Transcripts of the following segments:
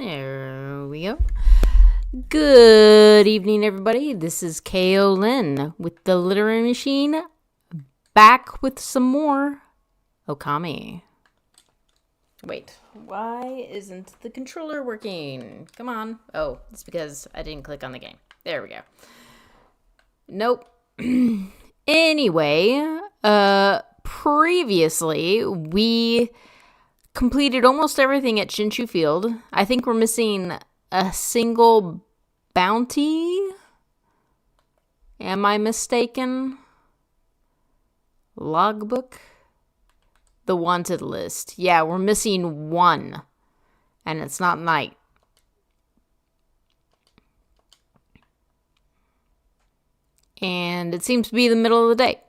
There we go. Good evening, everybody. This is KO Lynn with the Literary Machine, back with some more Okami. Wait, why isn't the controller working? Come on. Oh, it's because I didn't click on the game. There we go. Nope. Anyway, previously we completed almost everything at Shinshu Field. I think we're missing a single bounty. Am I mistaken? Logbook? The wanted list. Yeah, we're missing one. And it's not night. And it seems to be the middle of the day.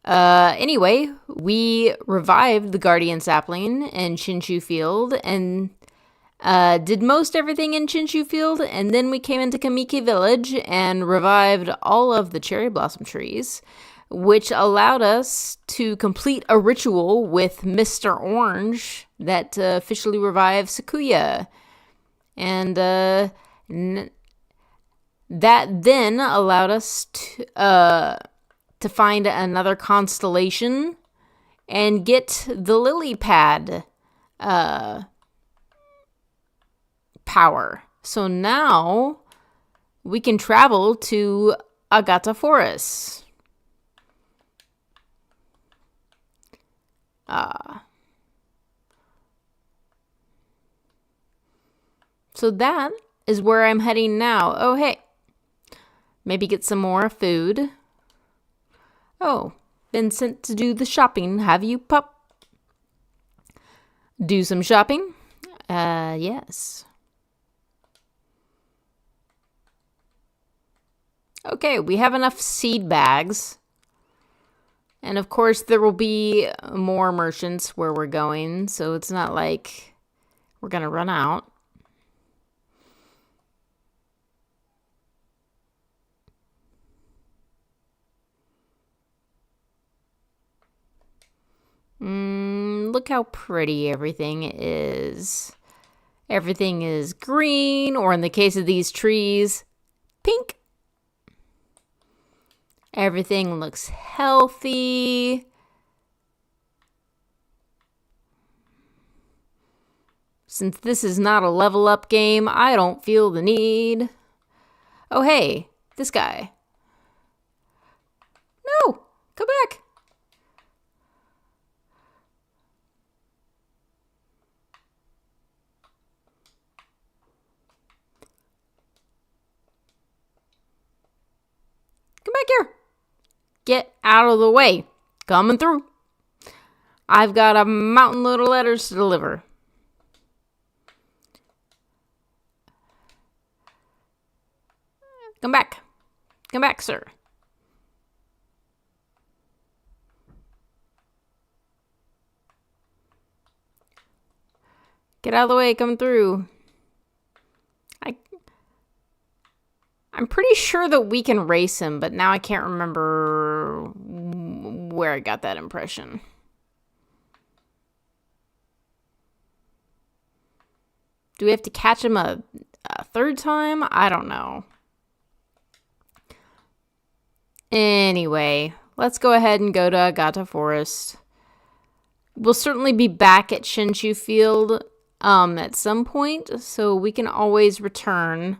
Anyway, we revived the Guardian Sapling in Shinshu Field and did most everything in Shinshu Field, and then we came into Kamiki Village and revived all of the cherry blossom trees, which allowed us to complete a ritual with Mr. Orange that officially revived Sakuya. And that then allowed us to find another constellation and get the lily pad power. So now we can travel to Agata Forest. So that is where I'm heading now. Oh, hey. Maybe get some more food. Oh, been sent to do the shopping, have you, pup? Do some shopping? Yes. Okay, we have enough seed bags. And of course, there will be more merchants where we're going, so it's not like we're gonna run out. Look how pretty everything is. Everything is green, or in the case of these trees, pink. Everything looks healthy. Since this is not a level up game, I don't feel the need. Oh, hey, this guy. No, come back. Come back here. Get out of the way. Coming through. I've got a mountain load of letters to deliver. Come back. Come back, sir. Get out of the way. Coming through. I'm pretty sure that we can race him, but now I can't remember where I got that impression. Do we have to catch him a third time? I don't know. Anyway, let's go ahead and go to Agata Forest. We'll certainly be back at Shinshu Field at some point, so we can always return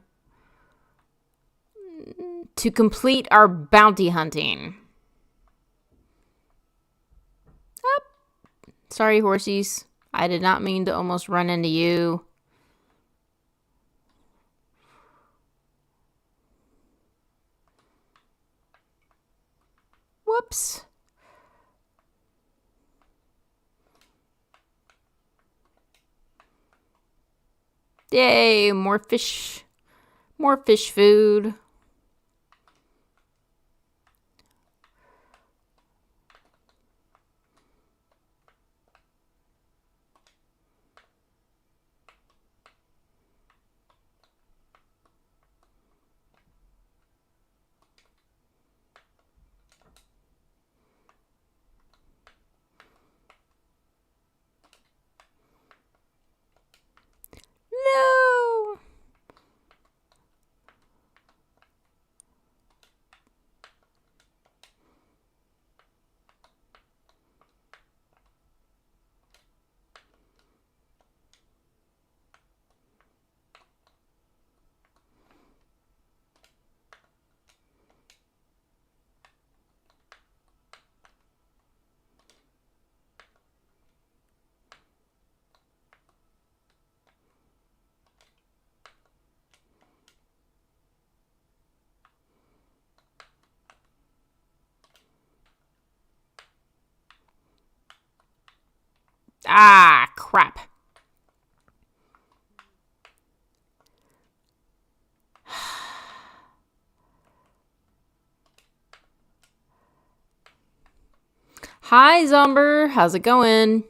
to complete our bounty hunting. Oh, sorry, horsies. I did not mean to almost run into you. Whoops. Yay, more fish. More fish food. Ah, crap. Hi, Zomber. How's it going?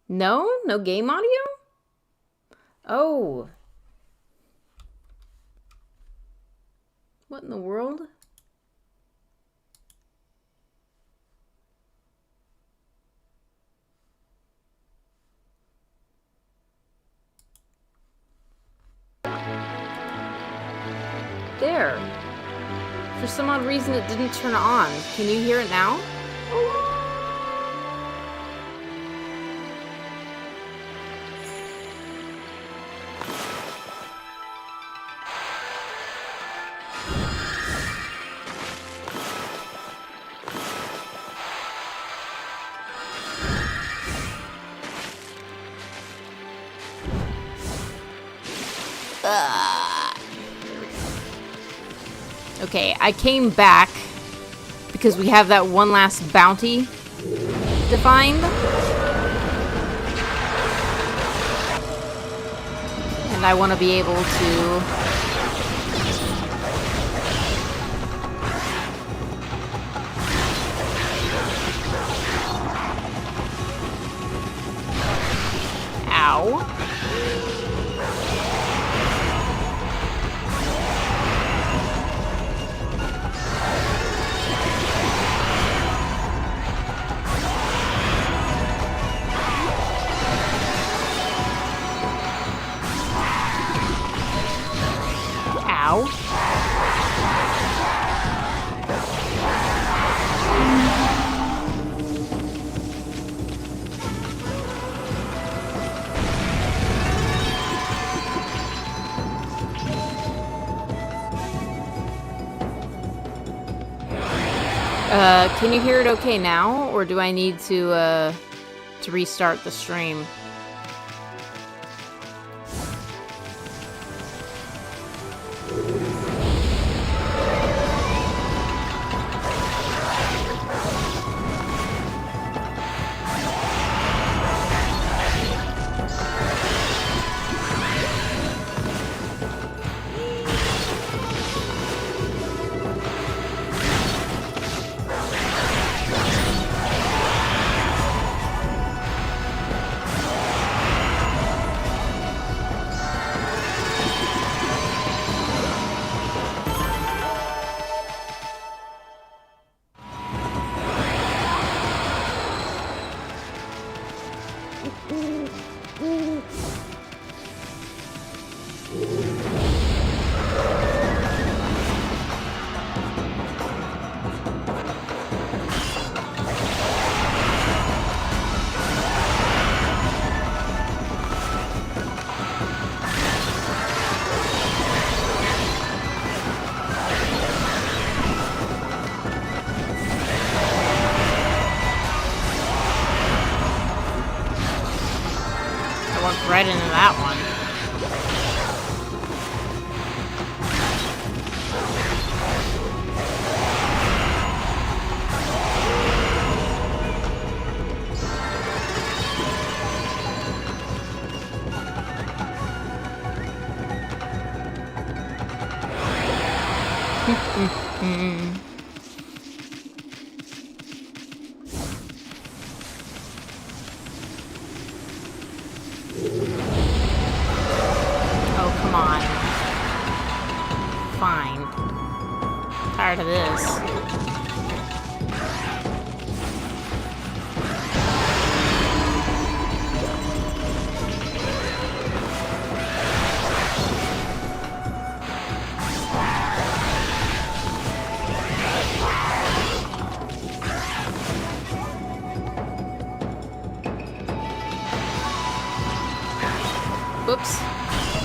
No? No game audio? Oh. What in the world? There. For some odd reason it didn't turn on. Can you hear it now? Okay, I came back because we have that one last bounty defined. And I want to be able to... Ow. Can you hear it okay now, or do I need to restart the stream? Right into that one. Tired of this. Whoops.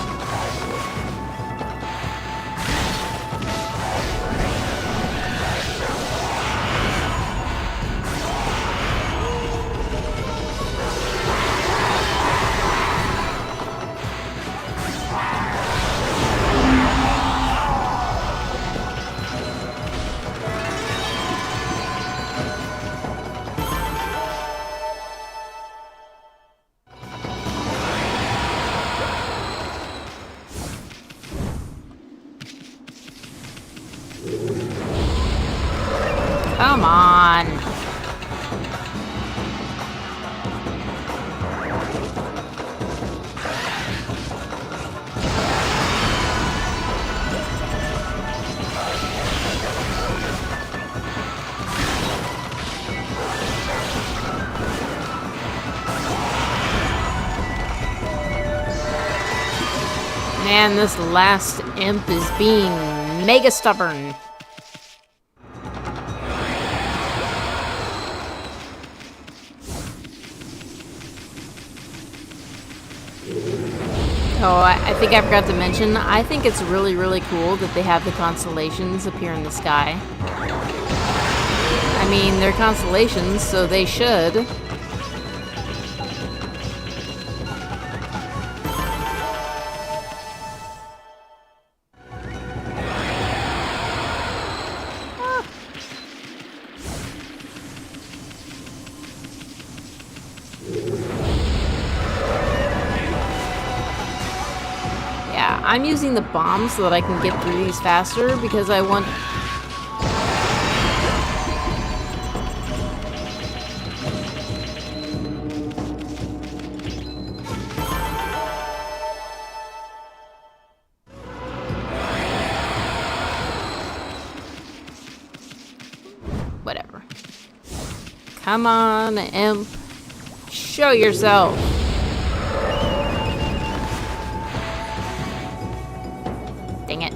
Man, this last imp is being mega stubborn. Oh, I think I forgot to mention, I think it's really, really cool that they have the constellations appear in the sky. I mean, they're constellations, so they should. I'm using the bombs so that I can get through these faster because I want... Whatever. Come on, imp. Show yourself. Dang it.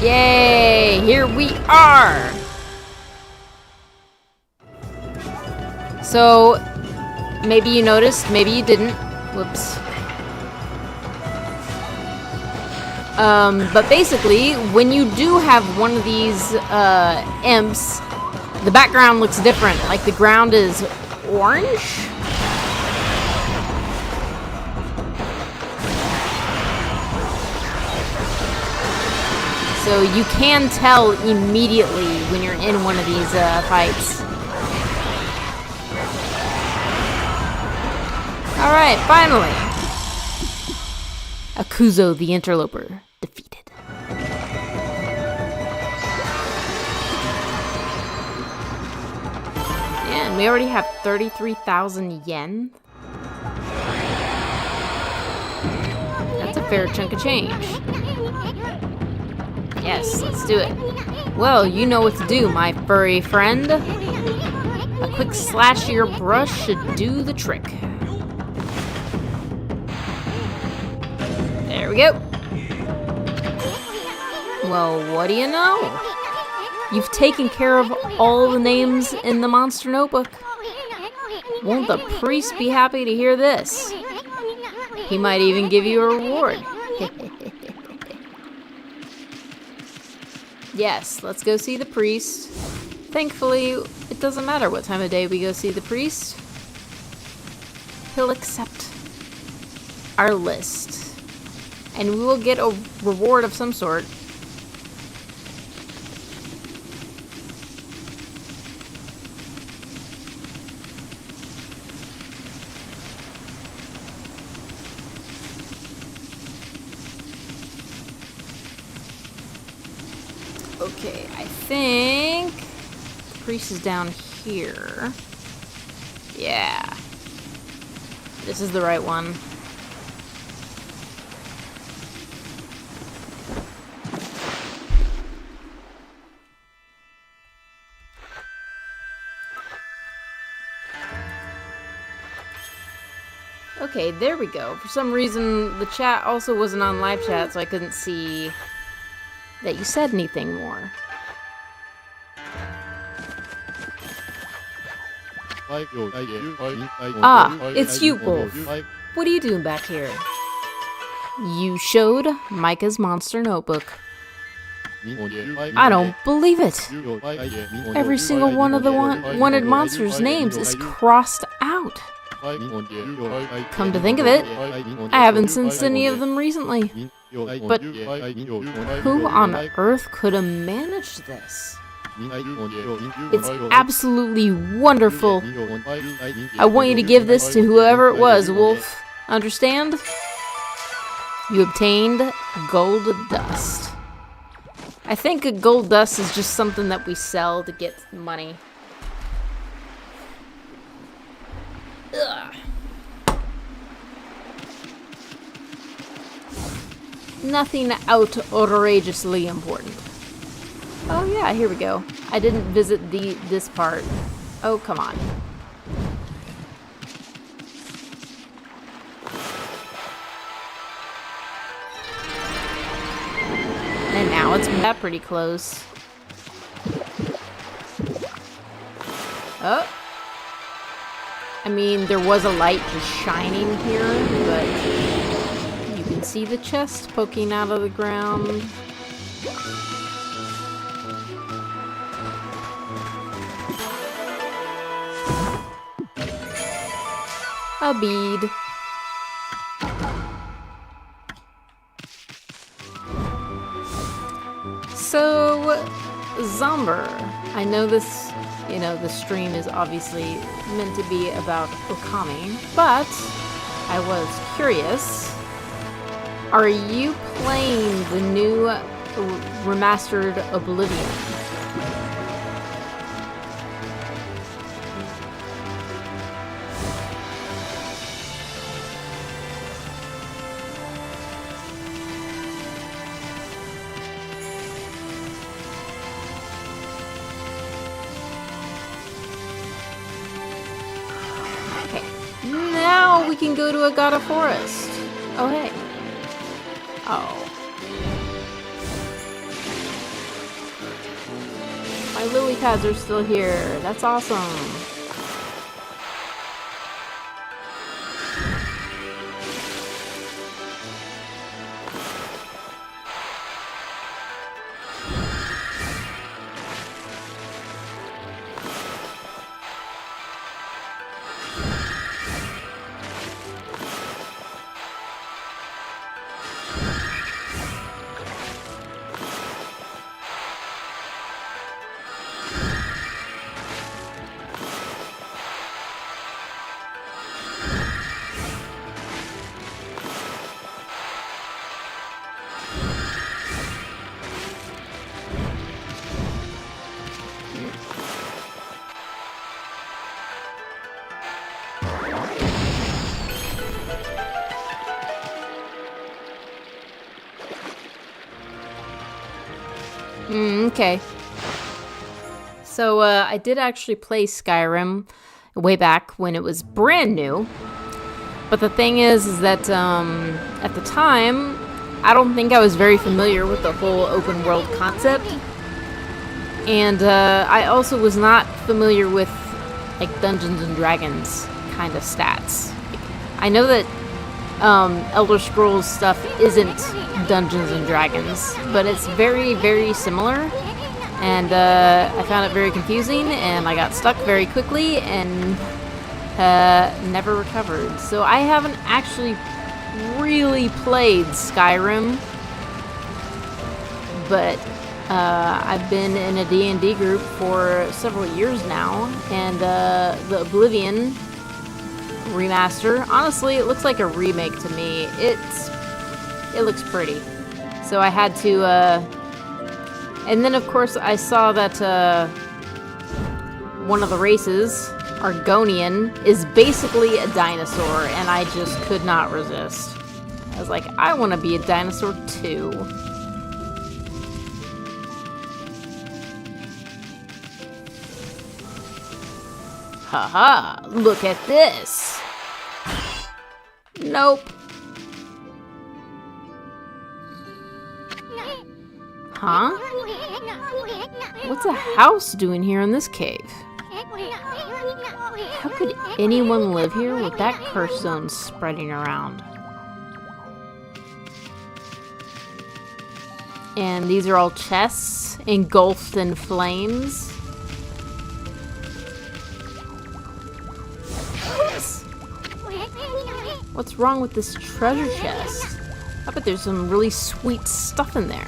Yay! Here we are! So, maybe you noticed, maybe you didn't. Whoops. But basically, when you do have one of these imps, the background looks different. Like the ground is orange. So you can tell immediately when you're in one of these fights. Alright, finally! Akuzo the Interloper defeated. Yeah, and we already have 33,000 yen. That's a fair chunk of change. Yes, let's do it. Well, you know what to do, my furry friend. A quick slash of your brush should do the trick. There we go. Well, what do you know? You've taken care of all the names in the monster notebook. Won't the priest be happy to hear this? He might even give you a reward. Yes, let's go see the priest. Thankfully, it doesn't matter what time of day we go see the priest. He'll accept our list. And we will get a reward of some sort. Okay, I think the priest is down here. Yeah. This is the right one. Okay, there we go. For some reason, the chat also wasn't on live chat, so I couldn't see that you said anything more. Ah, it's you, Wolf. What are you doing back here? You showed Micah's monster notebook. I don't believe it. Every single one of the wanted monsters' names is crossed out. Come to think of it, I haven't sensed any of them recently. But who on earth could have managed this? It's absolutely wonderful. I want you to give this to whoever it was, Wolf. Understand? You obtained gold dust. I think gold dust is just something that we sell to get money. Ugh. Nothing outrageously important. Oh yeah, here we go. I didn't visit this part. Oh, come on. And now it's that pretty close. Oh. I mean, there was a light just shining here, but you can see the chest poking out of the ground. A bead. So, Zomber. I know this, the stream is obviously meant to be about Okami, but I was curious. Are you playing the new remastered Oblivion? Now we can go to Agata Forest. Oh, hey. Oh. My lily pads are still here. That's awesome. Okay. So, I did actually play Skyrim way back when it was brand new. But the thing is that, at the time, I don't think I was very familiar with the whole open world concept. And, I also was not familiar with, like, Dungeons and Dragons kind of stats. I know that, Elder Scrolls stuff isn't Dungeons and Dragons, but it's very, very similar. And I found it very confusing, and I got stuck very quickly, and never recovered. So I haven't actually really played Skyrim, but I've been in a D&D group for several years now, and the Oblivion remaster, honestly, it looks like a remake to me. It looks pretty. So I had to, and then of course I saw that one of the races, Argonian, is basically a dinosaur, and I just could not resist. I was like, I want to be a dinosaur too. Haha, look at this. Nope. Huh? What's a house doing here in this cave? How could anyone live here with that curse zone spreading around? And these are all chests engulfed in flames. What's wrong with this treasure chest? I bet there's some really sweet stuff in there.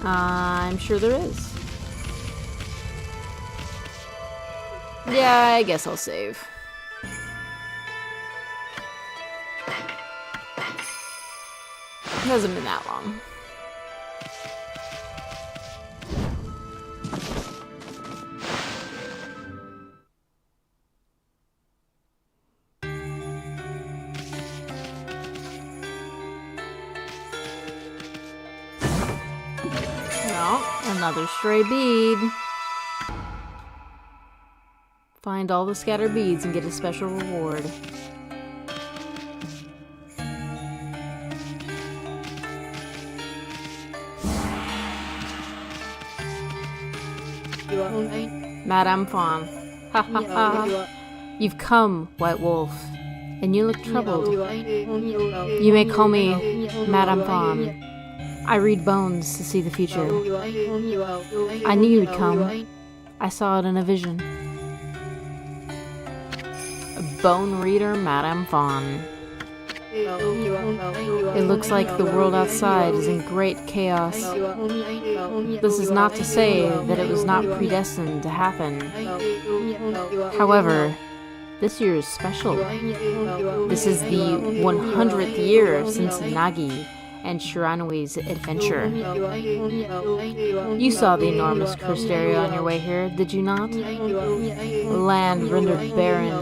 I'm sure there is. Yeah, I guess I'll save. It hasn't been that long. Another stray bead. Find all the scattered beads and get a special reward. Madame Fawn. Ha ha ha. You've come, White Wolf, and you look troubled. You may call me Madame Fawn. I read bones to see the future. I knew you'd come. I saw it in a vision. A bone reader, Madame Fawn. It looks like the world outside is in great chaos. This is not to say that it was not predestined to happen. However, this year is special. This is the 100th year since Nagi and Shiranui's adventure. You saw the enormous cursed area on your way here, did you not? Land rendered barren,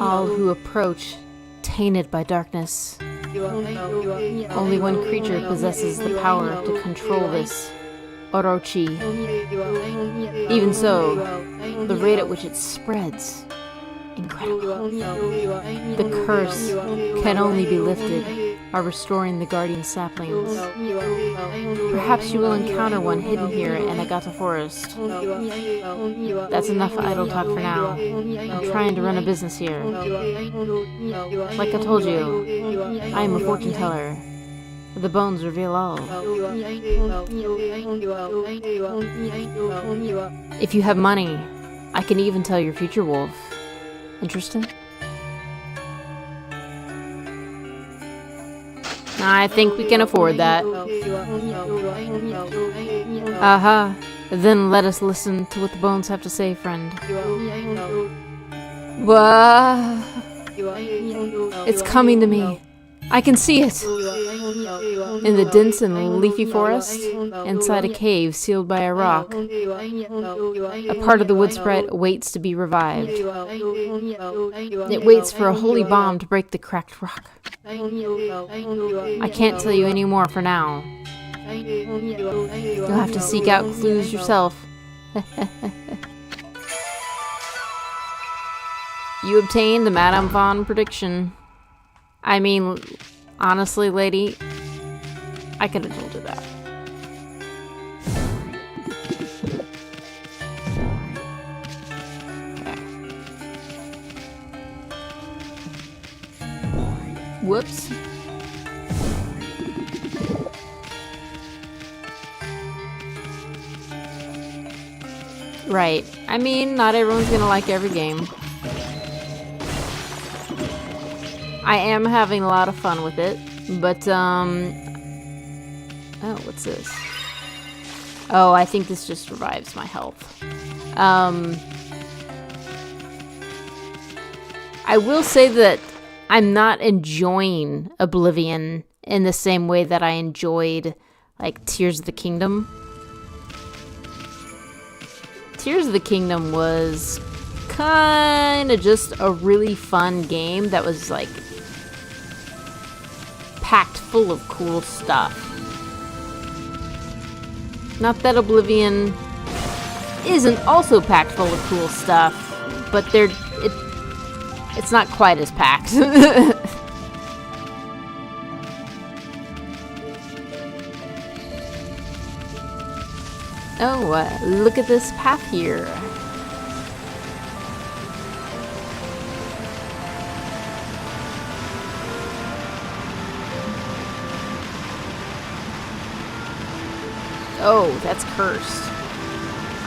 all who approach tainted by darkness. Only one creature possesses the power to control this, Orochi. Even so, the rate at which it spreads, incredible. The curse can only be lifted by restoring the Guardian Saplings. Perhaps you will encounter one hidden here in Agata Forest. That's enough idle talk for now. I'm trying to run a business here. Like I told you, I am a fortune teller. The bones reveal all. If you have money, I can even tell your future, Wolf. Interested? I think we can afford that. Aha. Then let us listen to what the bones have to say, friend. Wah. It's coming to me. I can see it! In the dense and leafy forest, inside a cave sealed by a rock, a part of the wood sprite waits to be revived. It waits for a holy bomb to break the cracked rock. I can't tell you any more for now. You'll have to seek out clues yourself. You obtained the Madame Fawn prediction. I mean, honestly, lady, I could have told you that. Okay. Whoops. Right. I mean, not everyone's gonna like every game. I am having a lot of fun with it, but, oh, what's this? Oh, I think this just revives my health. I will say that I'm not enjoying Oblivion in the same way that I enjoyed, like, Tears of the Kingdom. Tears of the Kingdom was kind of just a really fun game that was, like, packed full of cool stuff. Not that Oblivion isn't also packed full of cool stuff, but it's not quite as packed. Oh, look at this path here. Oh, that's cursed.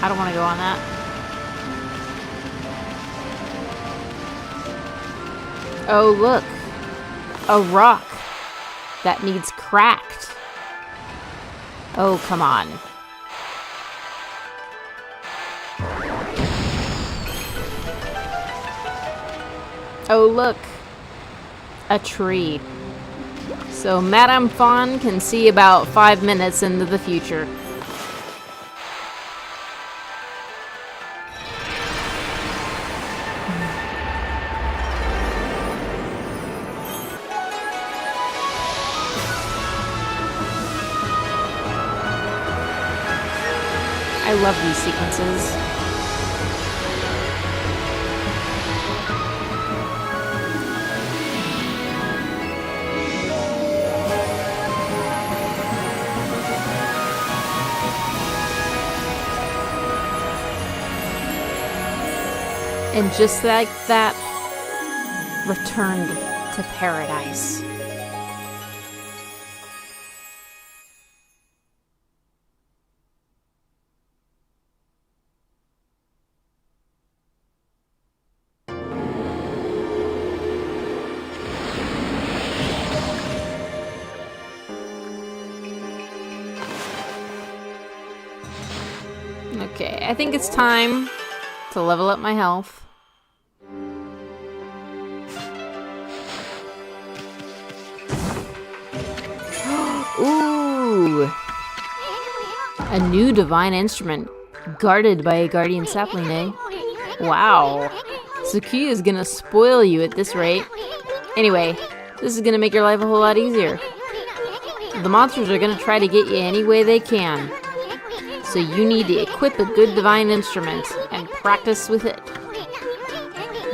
I don't want to go on that. Oh, look. A rock that needs cracked. Oh, come on. Oh, look. A tree. So Madame Fawn can see about 5 minutes into the future. I love these sequences. And just like that, returned to paradise. Okay, I think it's time to level up my health. Ooh! A new divine instrument, guarded by a Guardian Sapling, eh? Wow. Sakuya is gonna spoil you at this rate. Anyway, this is gonna make your life a whole lot easier. The monsters are gonna try to get you any way they can. So you need to equip a good divine instrument and practice with it.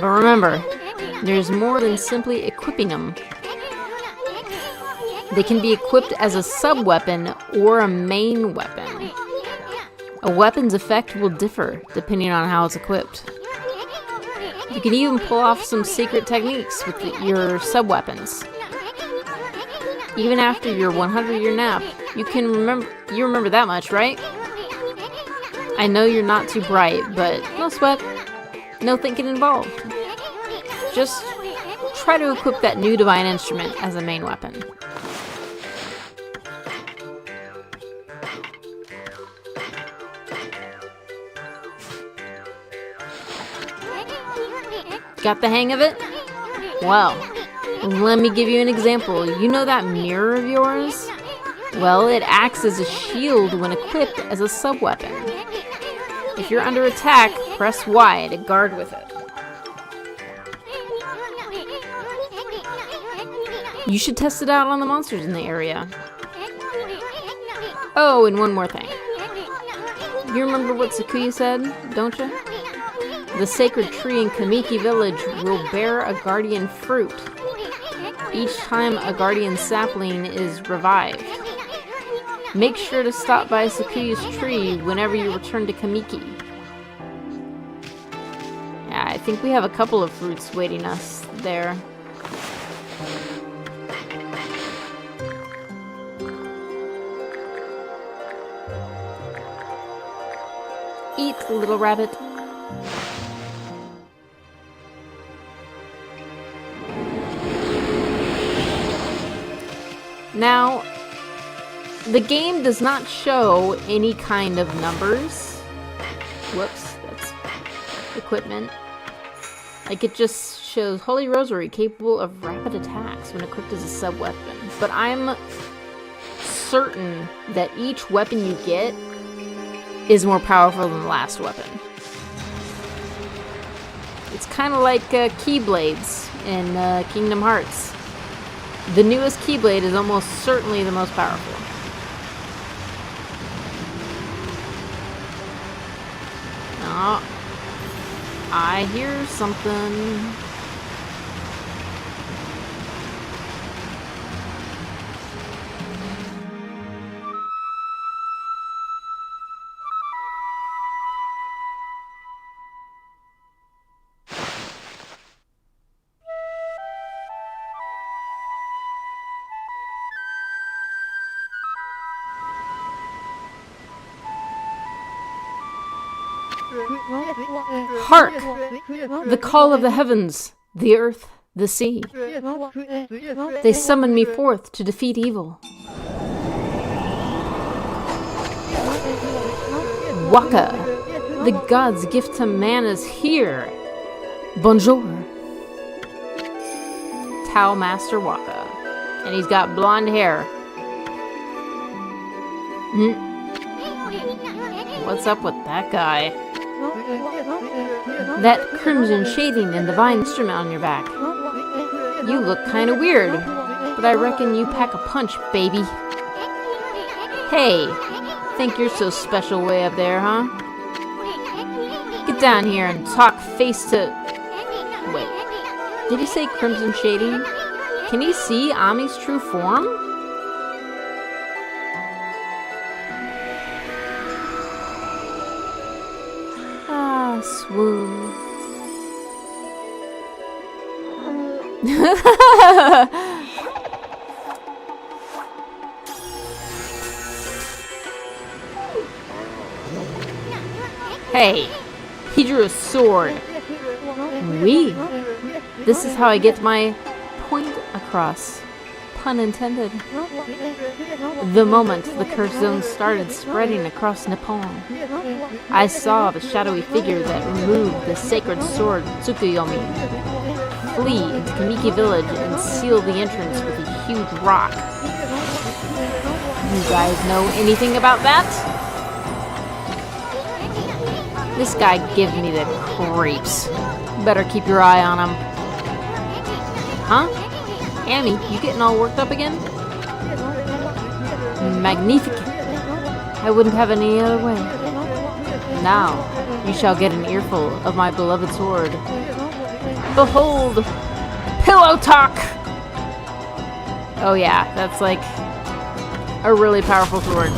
But remember, there's more than simply equipping them. They can be equipped as a sub-weapon or a main weapon. A weapon's effect will differ depending on how it's equipped. You can even pull off some secret techniques with your sub-weapons. Even after your 100-year nap, you remember that much, right? I know you're not too bright, but no sweat, no thinking involved. Just try to equip that new divine instrument as a main weapon. Got the hang of it? Well, let me give you an example. You know that mirror of yours? Well, it acts as a shield when equipped as a sub-weapon. If you're under attack, press Y to guard with it. You should test it out on the monsters in the area. Oh, and one more thing. You remember what Sakuya said, don't you? The sacred tree in Kamiki village will bear a guardian fruit each time a guardian sapling is revived. Make sure to stop by Sakuya's tree whenever you return to Kamiki. Yeah, I think we have a couple of fruits waiting us there. Eat, little rabbit. Now, the game does not show any kind of numbers. Whoops, that's equipment. Like, it just shows Holy Rosary capable of rapid attacks when equipped as a sub-weapon. But I'm certain that each weapon you get is more powerful than the last weapon. It's kind of like Keyblades in Kingdom Hearts. The newest Keyblade is almost certainly the most powerful. Oh, I hear something. Hark! The call of the heavens, the earth, the sea. They summon me forth to defeat evil. Waka, the god's gift to man is here. Bonjour. Tao Master Waka. And he's got blonde hair. What's up with that guy? That crimson shading and divine instrument on your back. You look kinda weird, but I reckon you pack a punch, baby. Hey, Think you're so special way up there, huh? Get down here and talk face to... Wait, did he say crimson shading? Can he see Ami's true form? Ah, swoon. Hey, he drew a sword. Oui. This is how I get my point across. Pun intended. The moment the curse zone started spreading across Nippon, I saw the shadowy figure that removed the sacred sword Tsukuyomi flee into Kamiki village and seal the entrance with a huge rock. You guys know anything about that? This guy gives me the creeps. Better keep your eye on him. Huh? Amy, you getting all worked up again? Magnificent. I wouldn't have any other way. Now, you shall get an earful of my beloved sword. Behold! Pillow talk! Oh yeah, that's like a really powerful sword.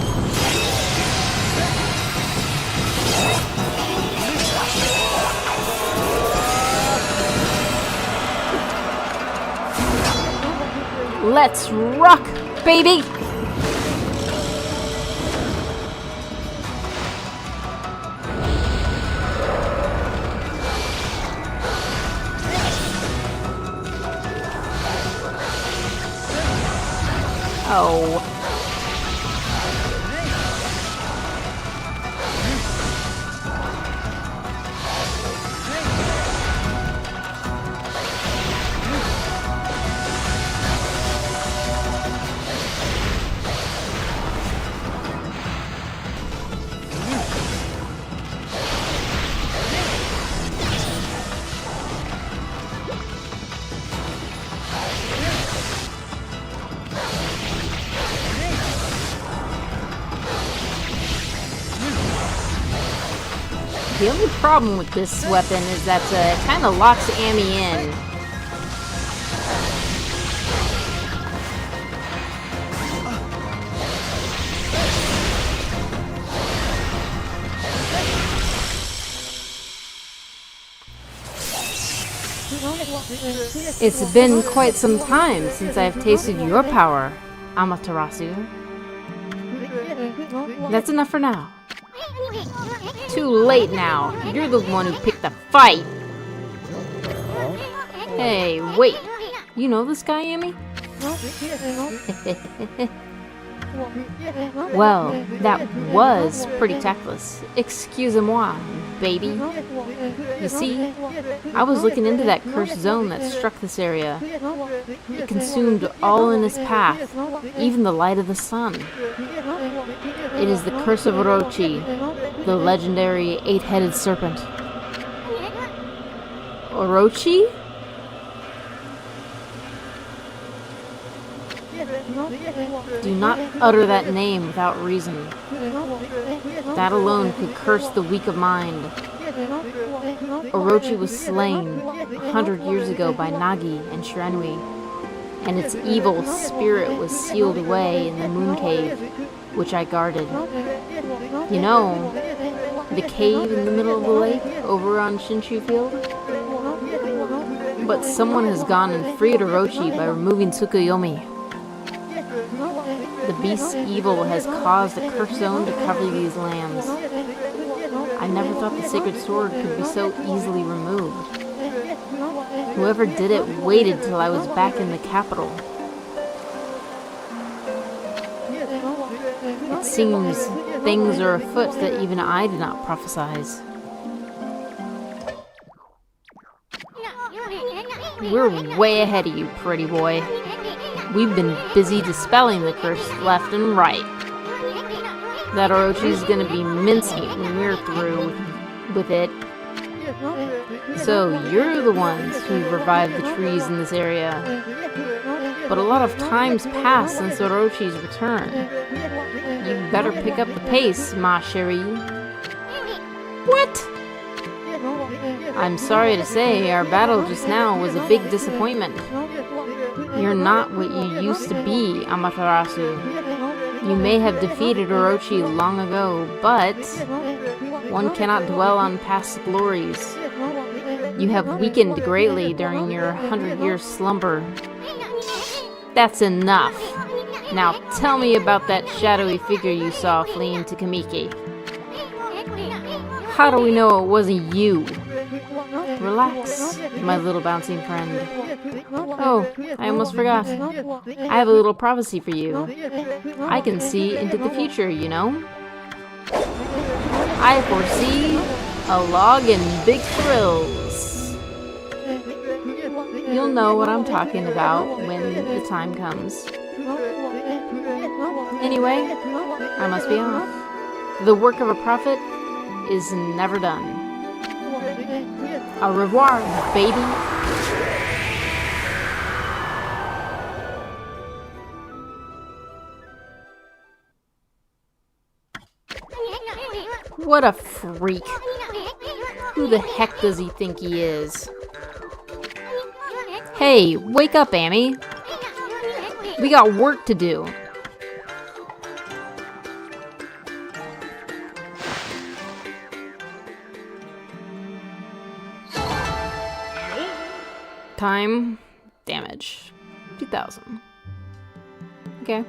Let's rock, baby! Oh. The only problem with this weapon is that it kind of locks Amy in. It's been quite some time since I've tasted your power, Amaterasu. That's enough for now. Too late now. You're the one who picked the fight. Hey, wait. You know this guy, Amy? Well, that was pretty tactless. Excusez-moi, baby. You see, I was looking into that cursed zone that struck this area. It consumed all in its path, even the light of the sun. It is the curse of Orochi, the legendary 8-headed serpent. Orochi? Do not utter that name without reason. That alone could curse the weak of mind. Orochi was slain 100 years ago by Nagi and Shiranui, and its evil spirit was sealed away in the moon cave, which I guarded. You know, the cave in the middle of the lake over on Shinshu Field? But someone has gone and freed Orochi by removing Tsukuyomi. The beast's evil has caused a curse zone to cover these lands. I never thought the sacred sword could be so easily removed. Whoever did it waited till I was back in the capital. It seems things are afoot that even I did not prophesize. We're way ahead of you, pretty boy. We've been busy dispelling the curse left and right. That Orochi's gonna be mincemeat when we're through with it. So you're the ones who revived the trees in this area. But a lot of time's passed since Orochi's return. You better pick up the pace, ma chérie. What? I'm sorry to say, our battle just now was a big disappointment. You're not what you used to be, Amaterasu. You may have defeated Orochi long ago, but one cannot dwell on past glories. You have weakened greatly during your 100-year slumber. That's enough. Now tell me about that shadowy figure you saw fleeing to Kamiki. How do we know it wasn't you? Relax, my little bouncing friend. Oh, I almost forgot. I have a little prophecy for you. I can see into the future, you know? I foresee a log and big thrills. You'll know what I'm talking about when the time comes. Anyway, I must be off. The work of a prophet is never done. Au revoir, baby. What a freak. Who the heck does he think he is? Hey, wake up, Amy. We got work to do. Time, damage, 2000. Okay.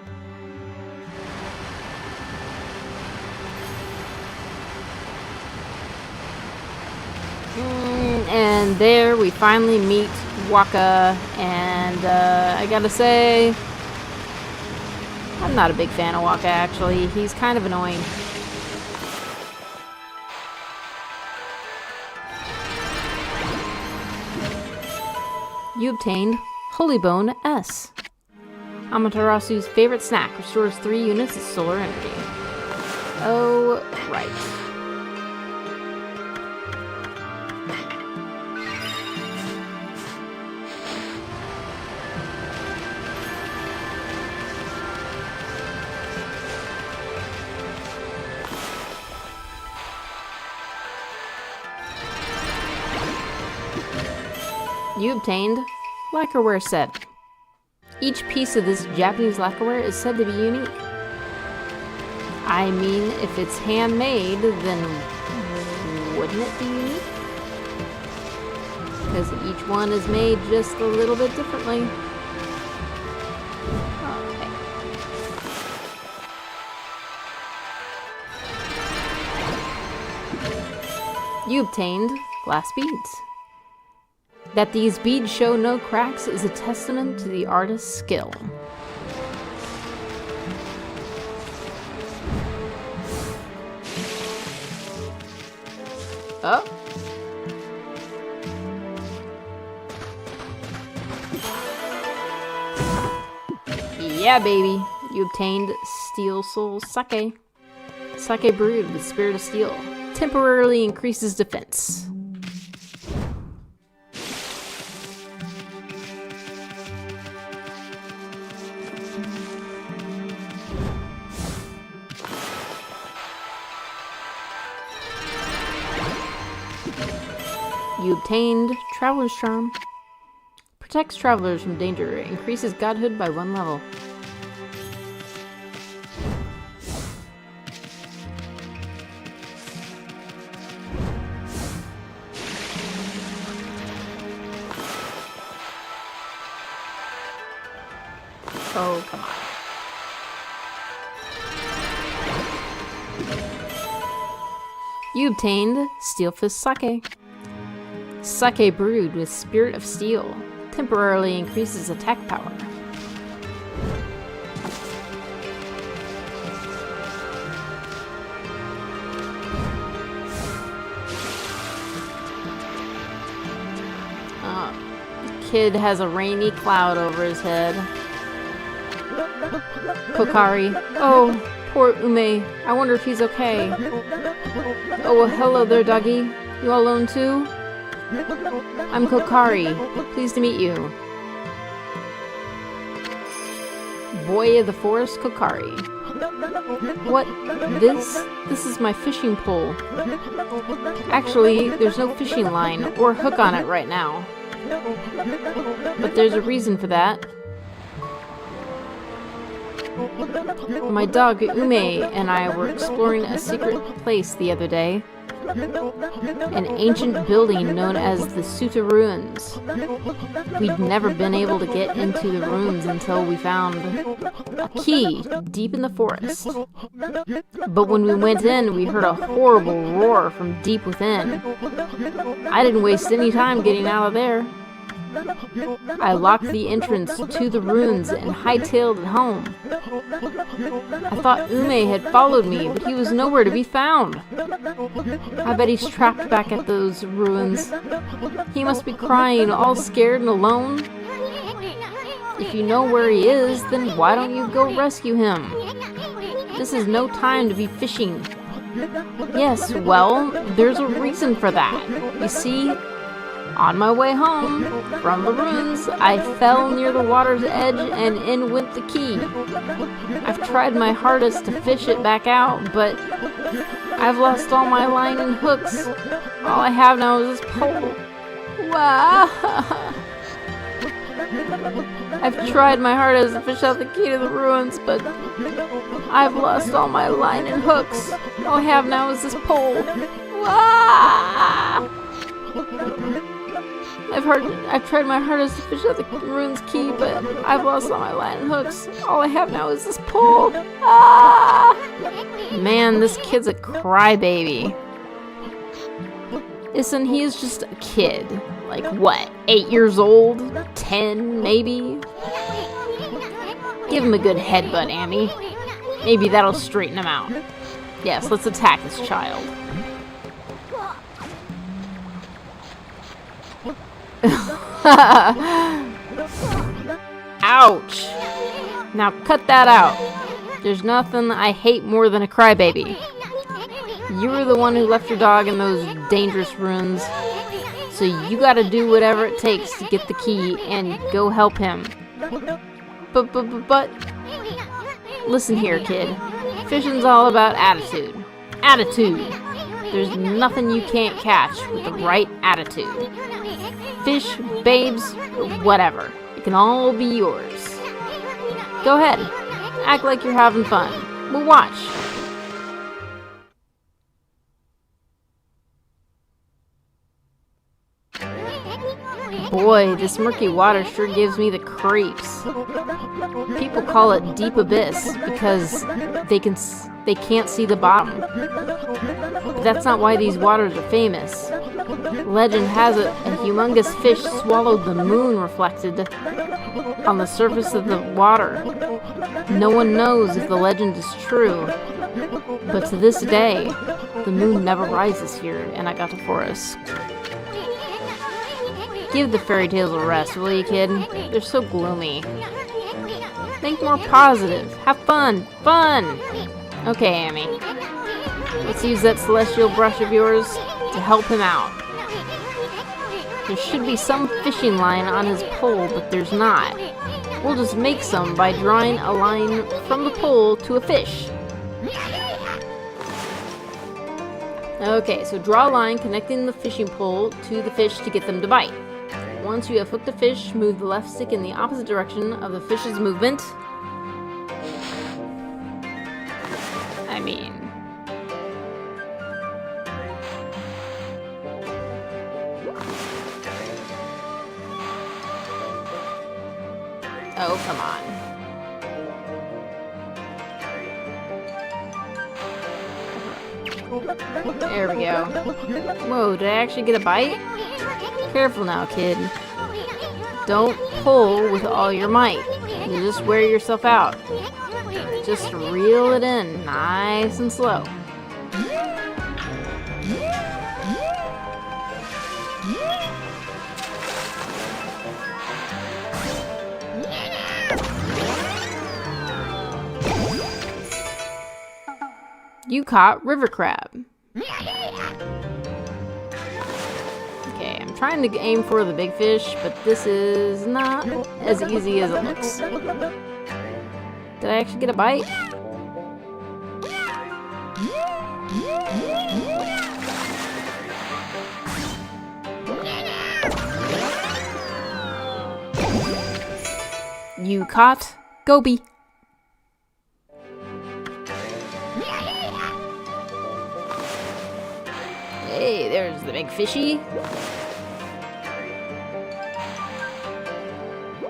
And there we finally meet Waka, and I gotta say, I'm not a big fan of Waka actually. He's kind of annoying. You obtained Holy Bone S. Amaterasu's favorite snack restores 3 units of solar energy. Oh, right. You obtained lacquerware set. Each piece of this Japanese lacquerware is said to be unique. I mean, if it's handmade, then wouldn't it be unique? Because each one is made just a little bit differently. Okay. You obtained glass beads. That these beads show no cracks is a testament to the artist's skill. Oh. Yeah, baby. You obtained Steel Soul Sake. Sake brewed with Spirit of Steel. Temporarily increases defense. You obtained Traveler's Charm. Protects travelers from danger. Increases godhood by 1 level. Oh, come on. You obtained Steel Fist Sake. Sake brewed with Spirit of Steel. Temporarily increases attack power. The kid has a rainy cloud over his head. Kokari. Oh, poor Ume. I wonder if he's okay. Oh, well, hello there, doggy. You all alone too? I'm Kokari. Pleased to meet you. Boy of the forest, Kokari. What? This is my fishing pole. Actually, there's no fishing line or hook on it right now. But there's a reason for that. My dog Ume and I were exploring a secret place the other day. An ancient building known as the Suta Ruins. We'd never been able to get into the ruins until we found a key deep in the forest. But when we went in, we heard a horrible roar from deep within. I didn't waste any time getting out of there. I locked the entrance to the ruins and hightailed it home. I thought Ume had followed me, but he was nowhere to be found. I bet he's trapped back at those ruins. He must be crying, all scared and alone. If you know where he is, then why don't you go rescue him? This is no time to be fishing. Yes, well, there's a reason for that. You see, on my way home from the ruins, I fell near the water's edge and in went the key. I've tried my hardest to fish it back out, but I've lost all my line and hooks. All I have now is this pole. Wow! I've tried my hardest to fish out the key to the ruins, but I've lost all my line and hooks. All I have now is this pole. Wow! I've tried my hardest to fish out the ruins key, but I've lost all my line and hooks. All I have now is this pole. Ah! Man, this kid's a crybaby. Listen, he is just a kid. Like, what, 8 years old? 10, maybe? Give him a good headbutt, Amy. Maybe that'll straighten him out. Yes, let's attack this child. Ouch! Now cut that out. There's nothing I hate more than a crybaby. You were the one who left your dog in those dangerous ruins, so you gotta do whatever it takes to get the key and go help him. But listen here, kid. Fishing's all about attitude. Attitude. There's nothing you can't catch with the right attitude. Fish, babes, or whatever. It can all be yours. Go ahead. Act like you're having fun. We'll watch. Boy, this murky water sure gives me the creeps. People call it deep abyss because they can't see the bottom. But that's not why these waters are famous. Legend has it a humongous fish swallowed the moon reflected on the surface of the water. No one knows if the legend is true, but to this day, the moon never rises here in Agata Forest. Give the fairy tales a rest, will you, kid? They're so gloomy. Think more positive. Have fun. Fun! Okay, Amy. Let's use that celestial brush of yours to help him out. There should be some fishing line on his pole, but there's not. We'll just make some by drawing a line from the pole to a fish. Okay, so draw a line connecting the fishing pole to the fish to get them to bite. Once you have hooked a fish, move the left stick in the opposite direction of the fish's movement. I mean... Oh, come on. There we go. Whoa, did I actually get a bite? Careful now, kid. Don't pull with all your might. You'll just wear yourself out. Just reel it in, nice and slow. You caught river crab. trying to aim for the big fish, but this is not as easy as it looks. Did I actually get a bite? You caught Goby. Hey, there's the big fishy.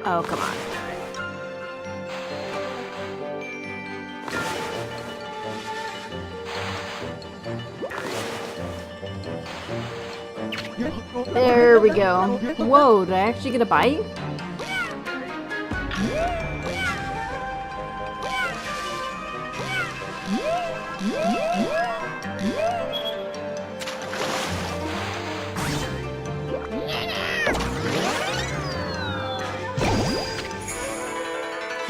Oh, come on. There we go. Whoa, did I actually get a bite?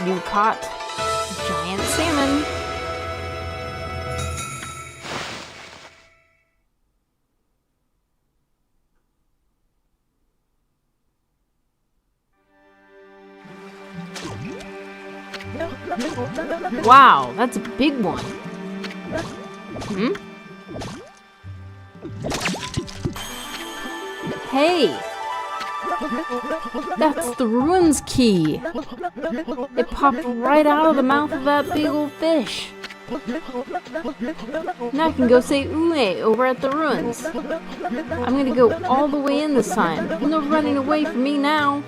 You caught a giant salmon. Wow, that's a big one. Hmm? Hey! That's the ruins key! It popped right out of the mouth of that big old fish. Now I can go say "Ue" over at the ruins. I'm gonna go all the way in this time. No running away from me now.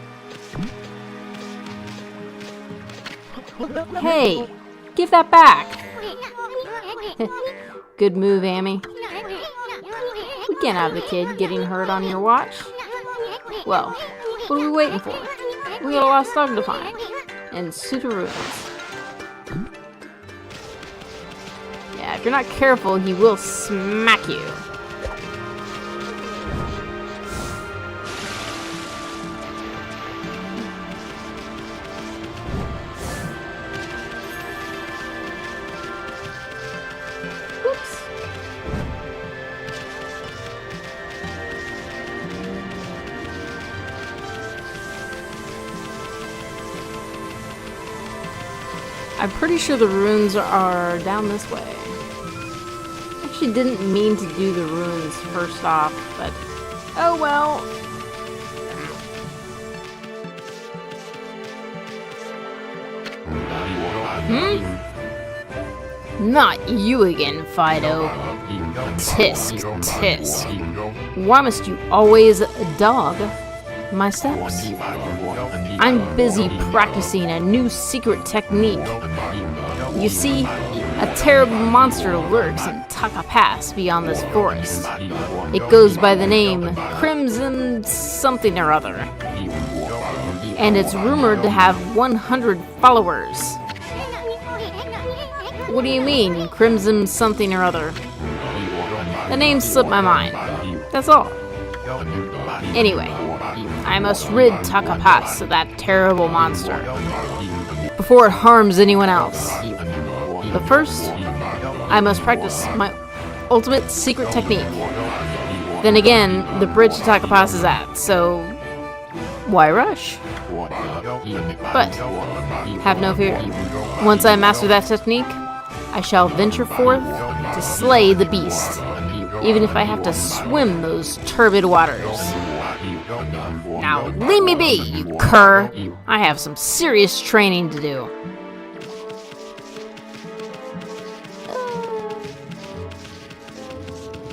Hey! Give that back! Good move, Amy. We can't have the kid getting hurt on your watch. Well, what are we waiting for? We got a lost dog to find. And Suda ruins. Yeah, if you're not careful, he will smack you. I'm pretty sure the runes are down this way. Actually didn't mean to do the runes first off, but oh well. Not you again, Fido. Tisk, tisk. Why must you always dog my steps? I'm busy practicing a new secret technique. You see, a terrible monster lurks in Taka Pass beyond this forest. It goes by the name Crimson something or other. And it's rumored to have 100 followers. What do you mean, Crimson something or other? The name slipped my mind. That's all. Anyway, I must rid Taka Pass of that terrible monster before it harms anyone else. But first, I must practice my ultimate secret technique. Then again, the bridge to Taka Pass is at, so why rush? But have no fear. Once I master that technique, I shall venture forth to slay the beast, even if I have to swim those turbid waters. Now leave me be, you cur! I have some serious training to do.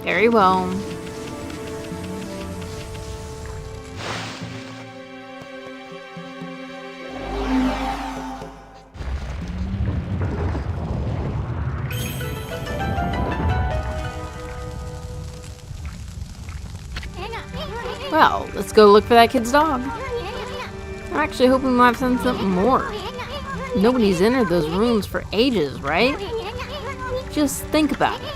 Very well. Well, let's go look for that kid's dog. I'm actually hoping we might find something more. Nobody's entered those rooms for ages, right? Just think about it.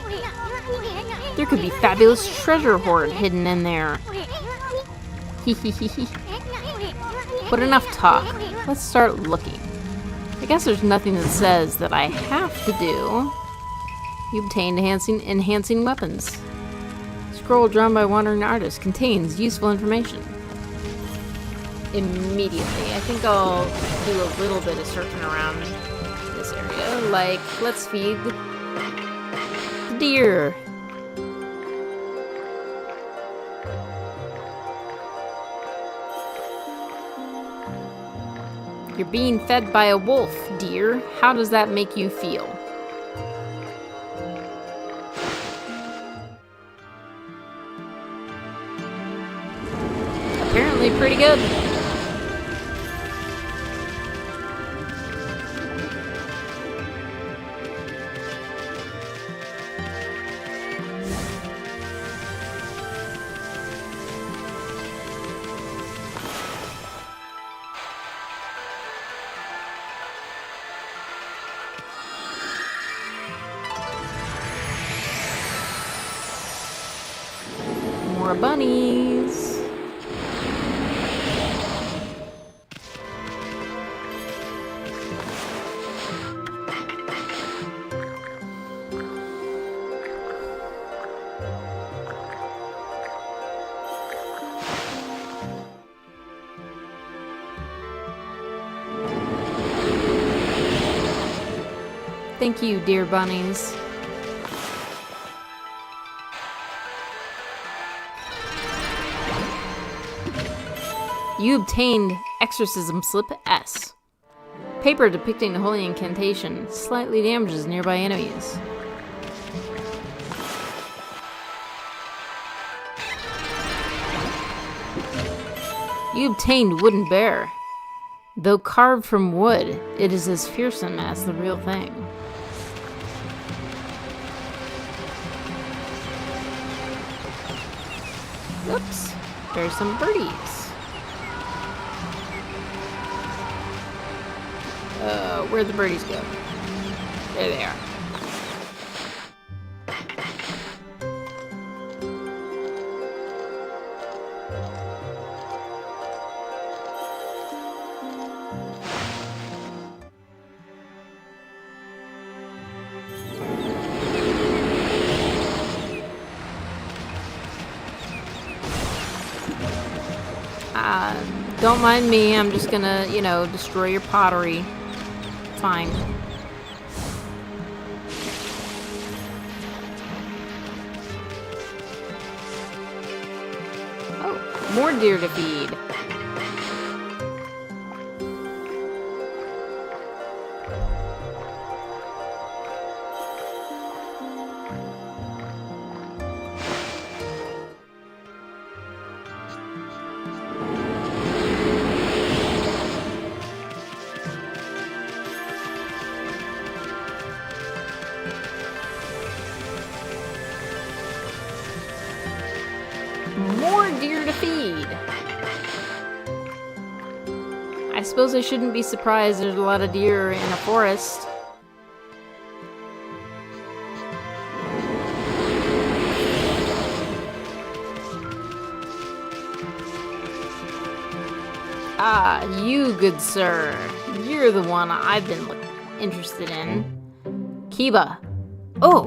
There could be fabulous treasure hoard hidden in there. But enough talk. Let's start looking. I guess there's nothing that says that I have to do. You obtained enhancing weapons. scroll drawn by wandering artists contains useful information. Immediately. I think I'll do a little bit of searching around this area. Like, let's feed the deer. You're being fed by a wolf, dear. How does that make you feel? Apparently pretty good. More bunnies. Thank you, dear bunnies. You obtained Exorcism Slip S. Paper depicting the holy incantation slightly damages nearby enemies. You obtained Wooden Bear. Though carved from wood, it is as fearsome as the real thing. Oops, there's some birdies. Where'd the birdies go? There they are. Don't mind me, I'm just gonna, destroy your pottery. Fine. Oh, more deer to feed. More deer to feed. I suppose I shouldn't be surprised there's a lot of deer in a forest. Ah, you, good sir. You're the one I've been interested in. Kiba. Oh!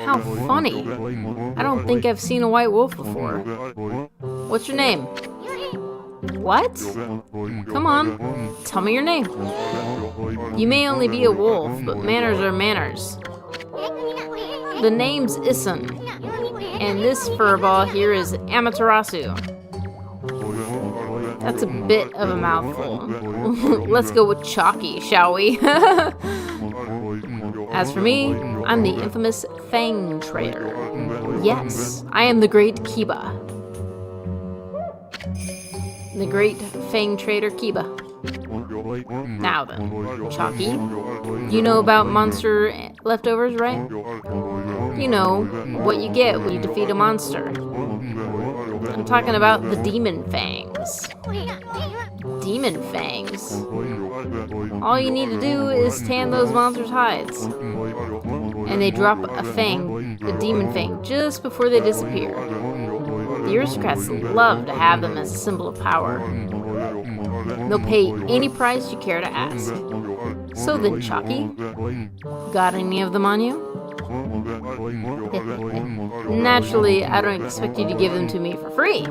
How funny. I don't think I've seen a white wolf before. What's your name? What? Come on, tell me your name. You may only be a wolf, but manners are manners. The name's Isun, and this furball here is Amaterasu. That's a bit of a mouthful. Let's go with Chalky, shall we? As for me, I'm the infamous Fang Trader. Yes, I am the great Kiba. The great Fang Trader Kiba. Now then, Chalky, you know about monster leftovers, right? You know what you get when you defeat a monster. I'm talking about the Demon Fangs. Demon Fangs? All you need to do is tan those monsters' hides. And they drop a fang, a demon fang, just before they disappear. The aristocrats love to have them as a symbol of power. They'll pay any price you care to ask. So then, Chalky, got any of them on you? Naturally, I don't expect you to give them to me for free.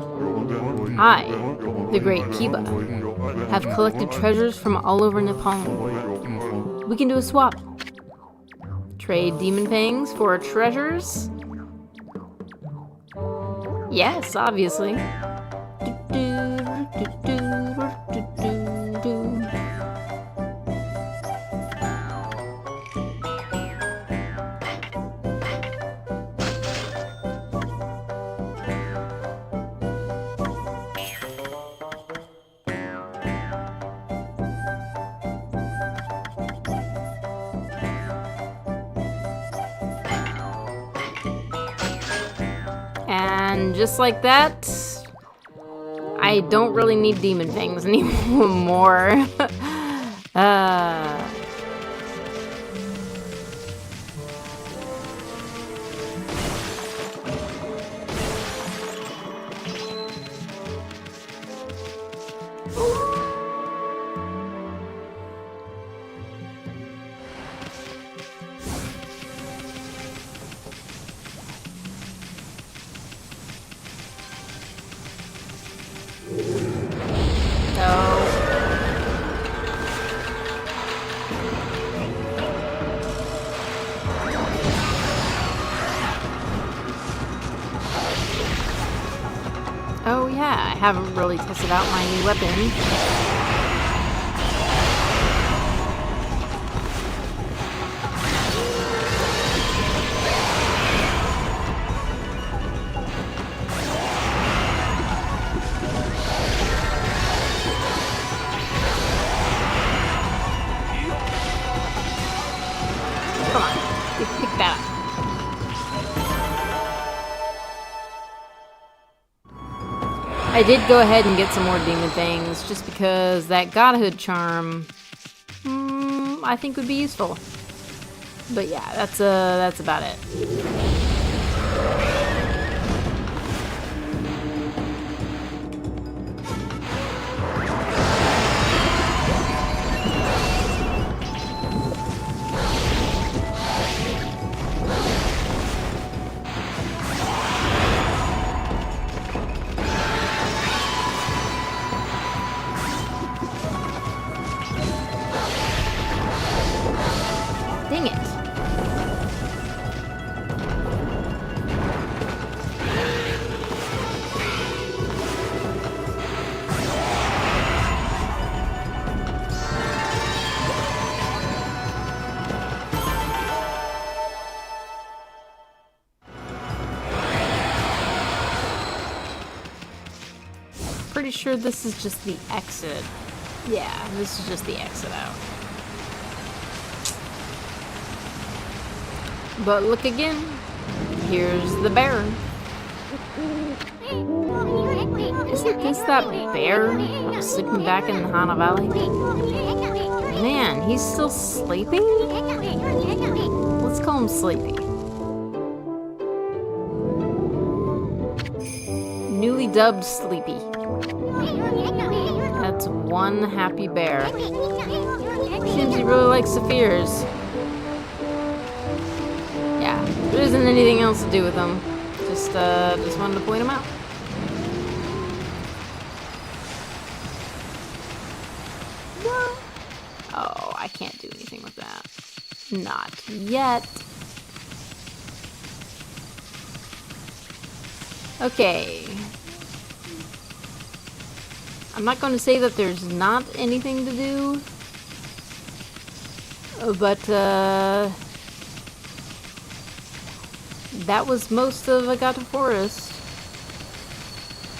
I, the Great Kiba, have collected treasures from all over Nippon. We can do a swap. Trade demon fangs for treasures? Yes, obviously. And just like that, I don't really need demon fangs anymore. Oh yeah, I haven't really tested out my new weapon. Come on, pick that up. I did go ahead and get some more demon fangs just because that godhood charm I think would be useful. But yeah, that's about it. Dang it. Pretty sure this is just the exit. Yeah, this is just the exit out. But look again. Here's the bear. Isn't this that bear that was sleeping back in the Hana Valley? Man, he's still sleeping? Let's call him Sleepy. Newly dubbed Sleepy. That's one happy bear. Seems he really likes Saphirs. Yeah, there isn't anything else to do with them. Just wanted to point them out. What? Oh, I can't do anything with that. Not yet. Okay. I'm not going to say that there's not anything to do, but that was most of Agata Forest.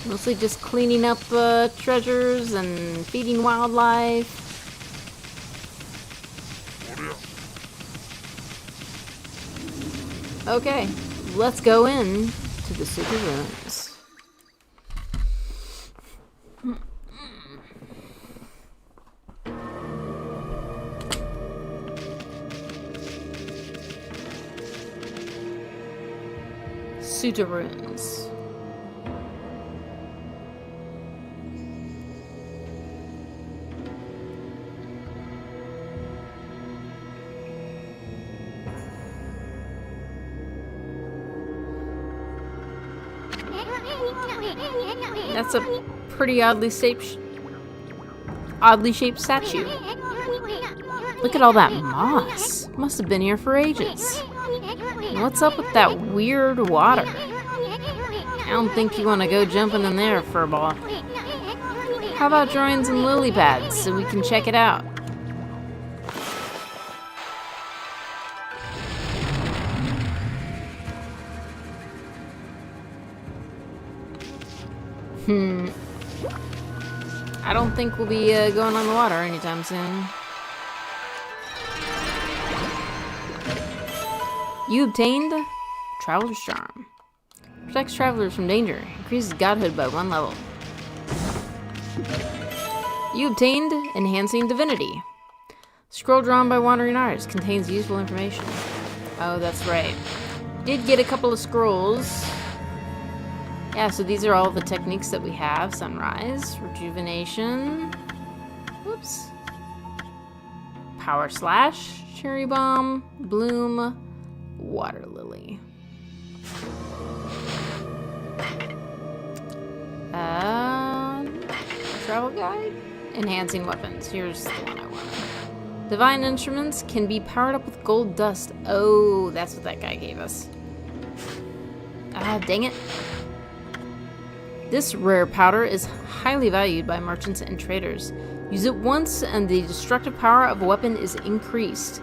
Mostly just cleaning up treasures and feeding wildlife. Okay, let's go in to the super ruins. Suta ruins. That's a pretty oddly shaped statue. Look at all that moss. Must have been here for ages. And what's up with that weird water? I don't think you want to go jumping in there, furball. How about drawing some lily pads so we can check it out? I don't think we'll be going on the water anytime soon. You obtained Traveler's Charm. Protects travelers from danger. Increases godhood by 1 level. You obtained Enhancing Divinity. Scroll drawn by wandering artists. Contains useful information. Oh, that's right. Did get a couple of scrolls. Yeah, so these are all the techniques that we have. Sunrise, Rejuvenation. Whoops. Power Slash, Cherry Bomb, Bloom, Water Lily. Travel Guide? Enhancing Weapons. Here's the one I wanted. Divine Instruments can be powered up with gold dust. Oh, that's what that guy gave us. Ah, dang it. This rare powder is highly valued by merchants and traders. Use it once and the destructive power of a weapon is increased.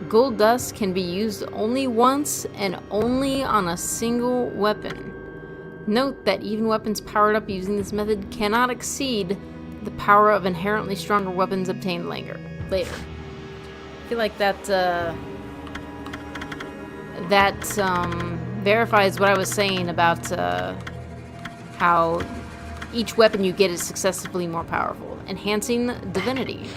Gold dust can be used only once and only on a single weapon. Note that even weapons powered up using this method cannot exceed the power of inherently stronger weapons obtained later. I feel like that verifies what I was saying about how each weapon you get is successively more powerful. Enhancing Divinity.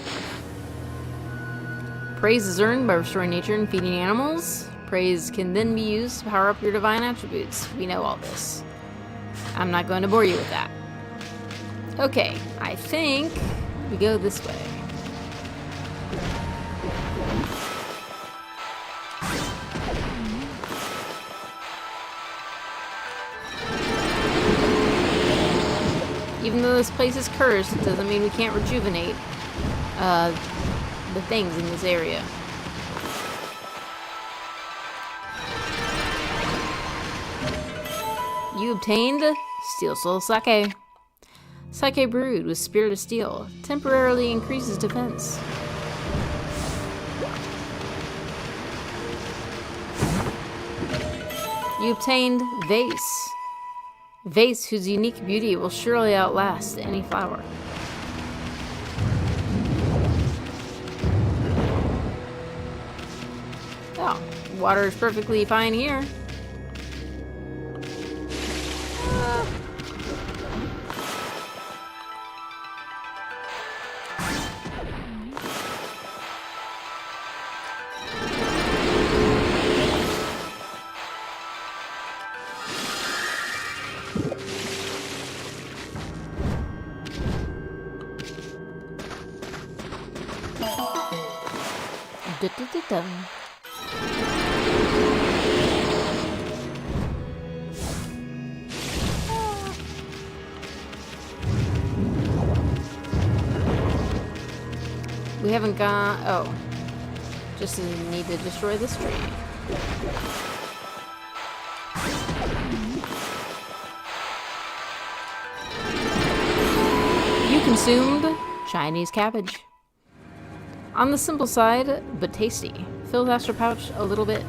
Praise is earned by restoring nature and feeding animals. Praise can then be used to power up your divine attributes. We know all this. I'm not going to bore you with that. Okay, I think we go this way. Even though this place is cursed, it doesn't mean we can't rejuvenate the things in this area. You obtained Steel Soul Sake. Sake brewed with Spirit of Steel temporarily increases defense. You obtained Vase. Vase whose unique beauty will surely outlast any flower. Oh, water is perfectly fine here. We haven't gone. Oh, just need to destroy this tree. You consumed Chinese cabbage. On the simple side, but tasty. Fills Astro Pouch a little bit.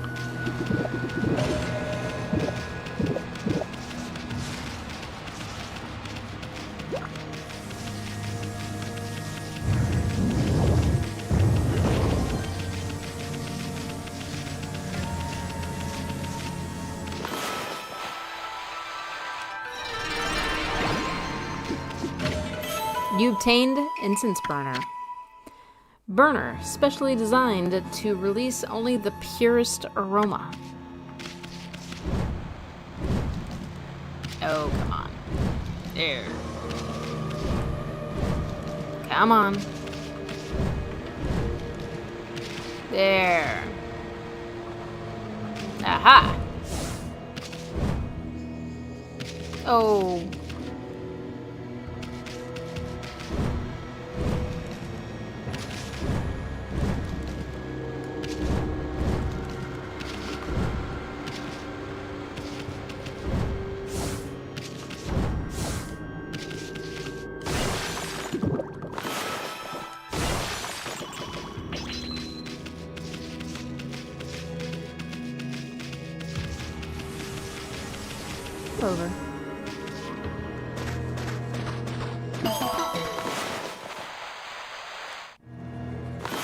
You obtained Incense Burner. Burner, specially designed to release only the purest aroma. Oh, come on. There. Come on. There. Aha! Oh. Over.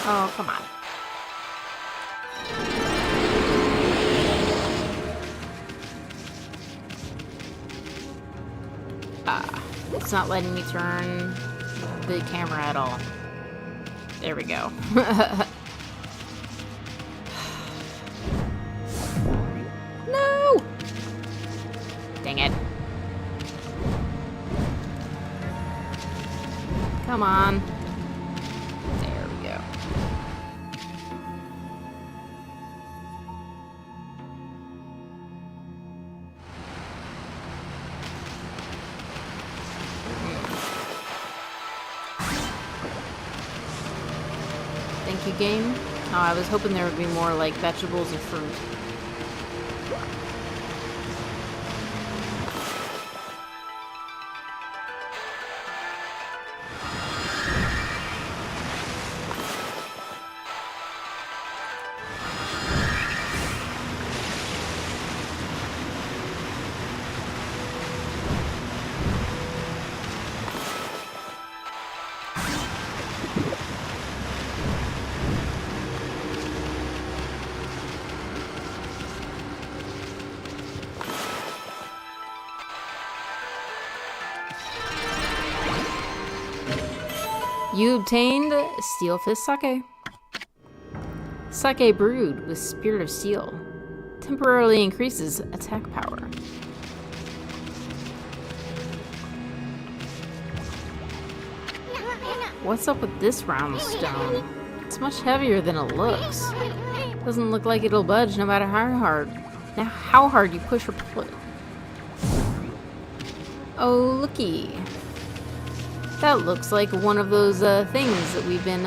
Oh, come on. It's not letting me turn the camera at all. There we go. No! Dang it. Come on. There we go. Thank you, game. Oh, I was hoping there would be more like vegetables or fruit. You obtained Steel Fist Sake. Sake brewed with Spirit of Steel. Temporarily increases attack power. What's up with this round stone? It's much heavier than it looks. Doesn't look like it'll budge no matter how hard you push or pull it. Oh, looky. That looks like one of those things that we've been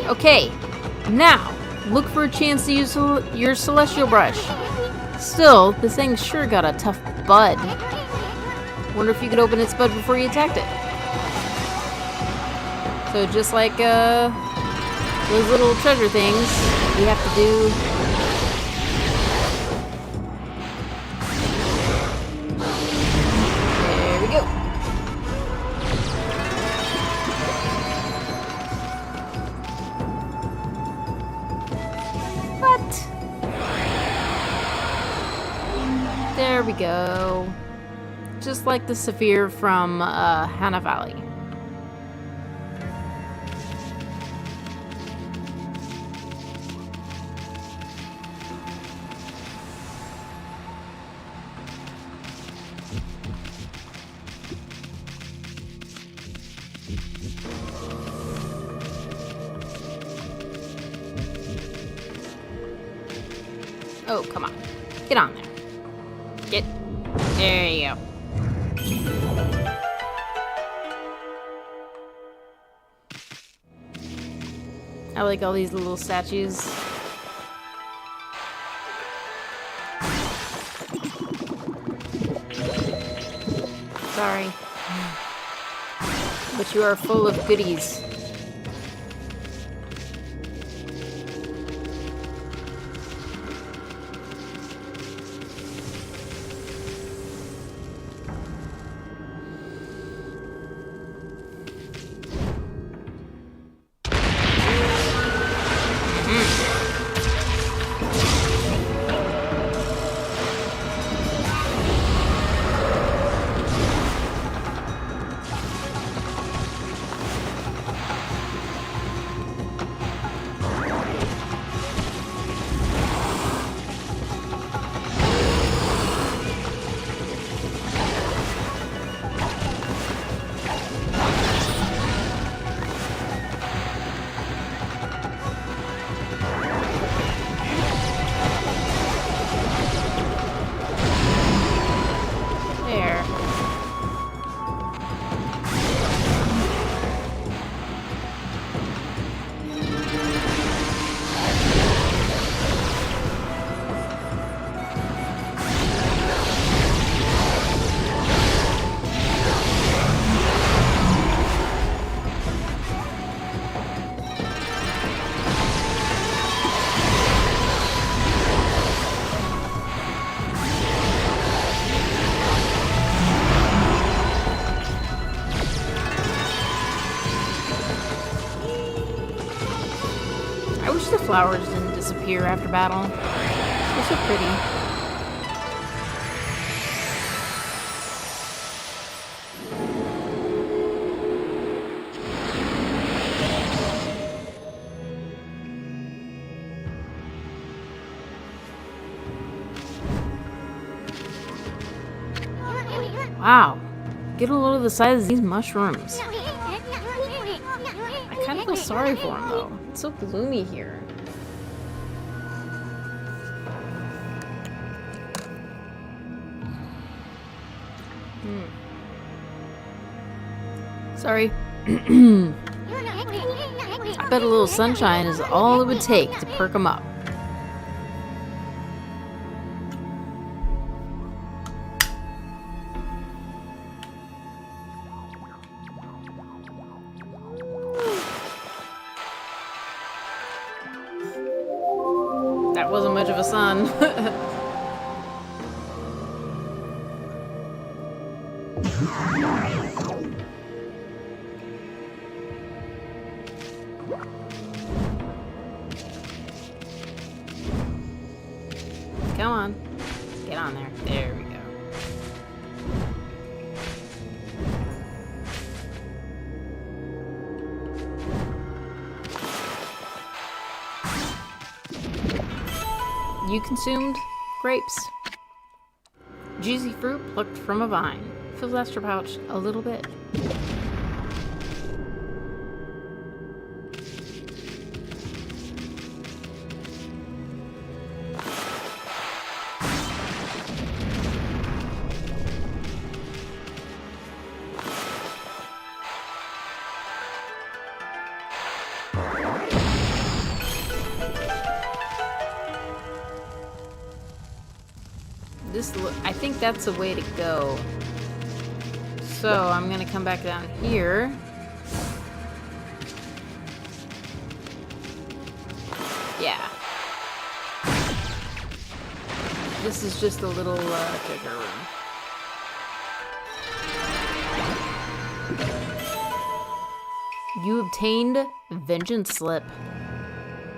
Okay, now look for a chance to use your celestial brush. Still, this thing's sure got a tough bud. Wonder if you could open its bud before you attacked it. So just like those little treasure things, we have to do. There we go. There we go. Just like the Saphir from Hana Valley. Oh, come on. Get on there. There you go. I like all these little statues. Sorry. But you are full of goodies. the flowers didn't disappear after battle. They're so pretty. Wow, get a load of the size of these mushrooms. I kind of feel sorry for him though. It's so gloomy here. Sorry. I bet a little sunshine is all it would take to perk him up. That wasn't much of a sun. Come on. Get on there. There we go. You consumed grapes. Juicy fruit plucked from a vine. Fills Astro Pouch a little bit. I think that's the way to go. So I'm gonna come back down here. Yeah. This is just a little treasure room. You obtained Vengeance Slip.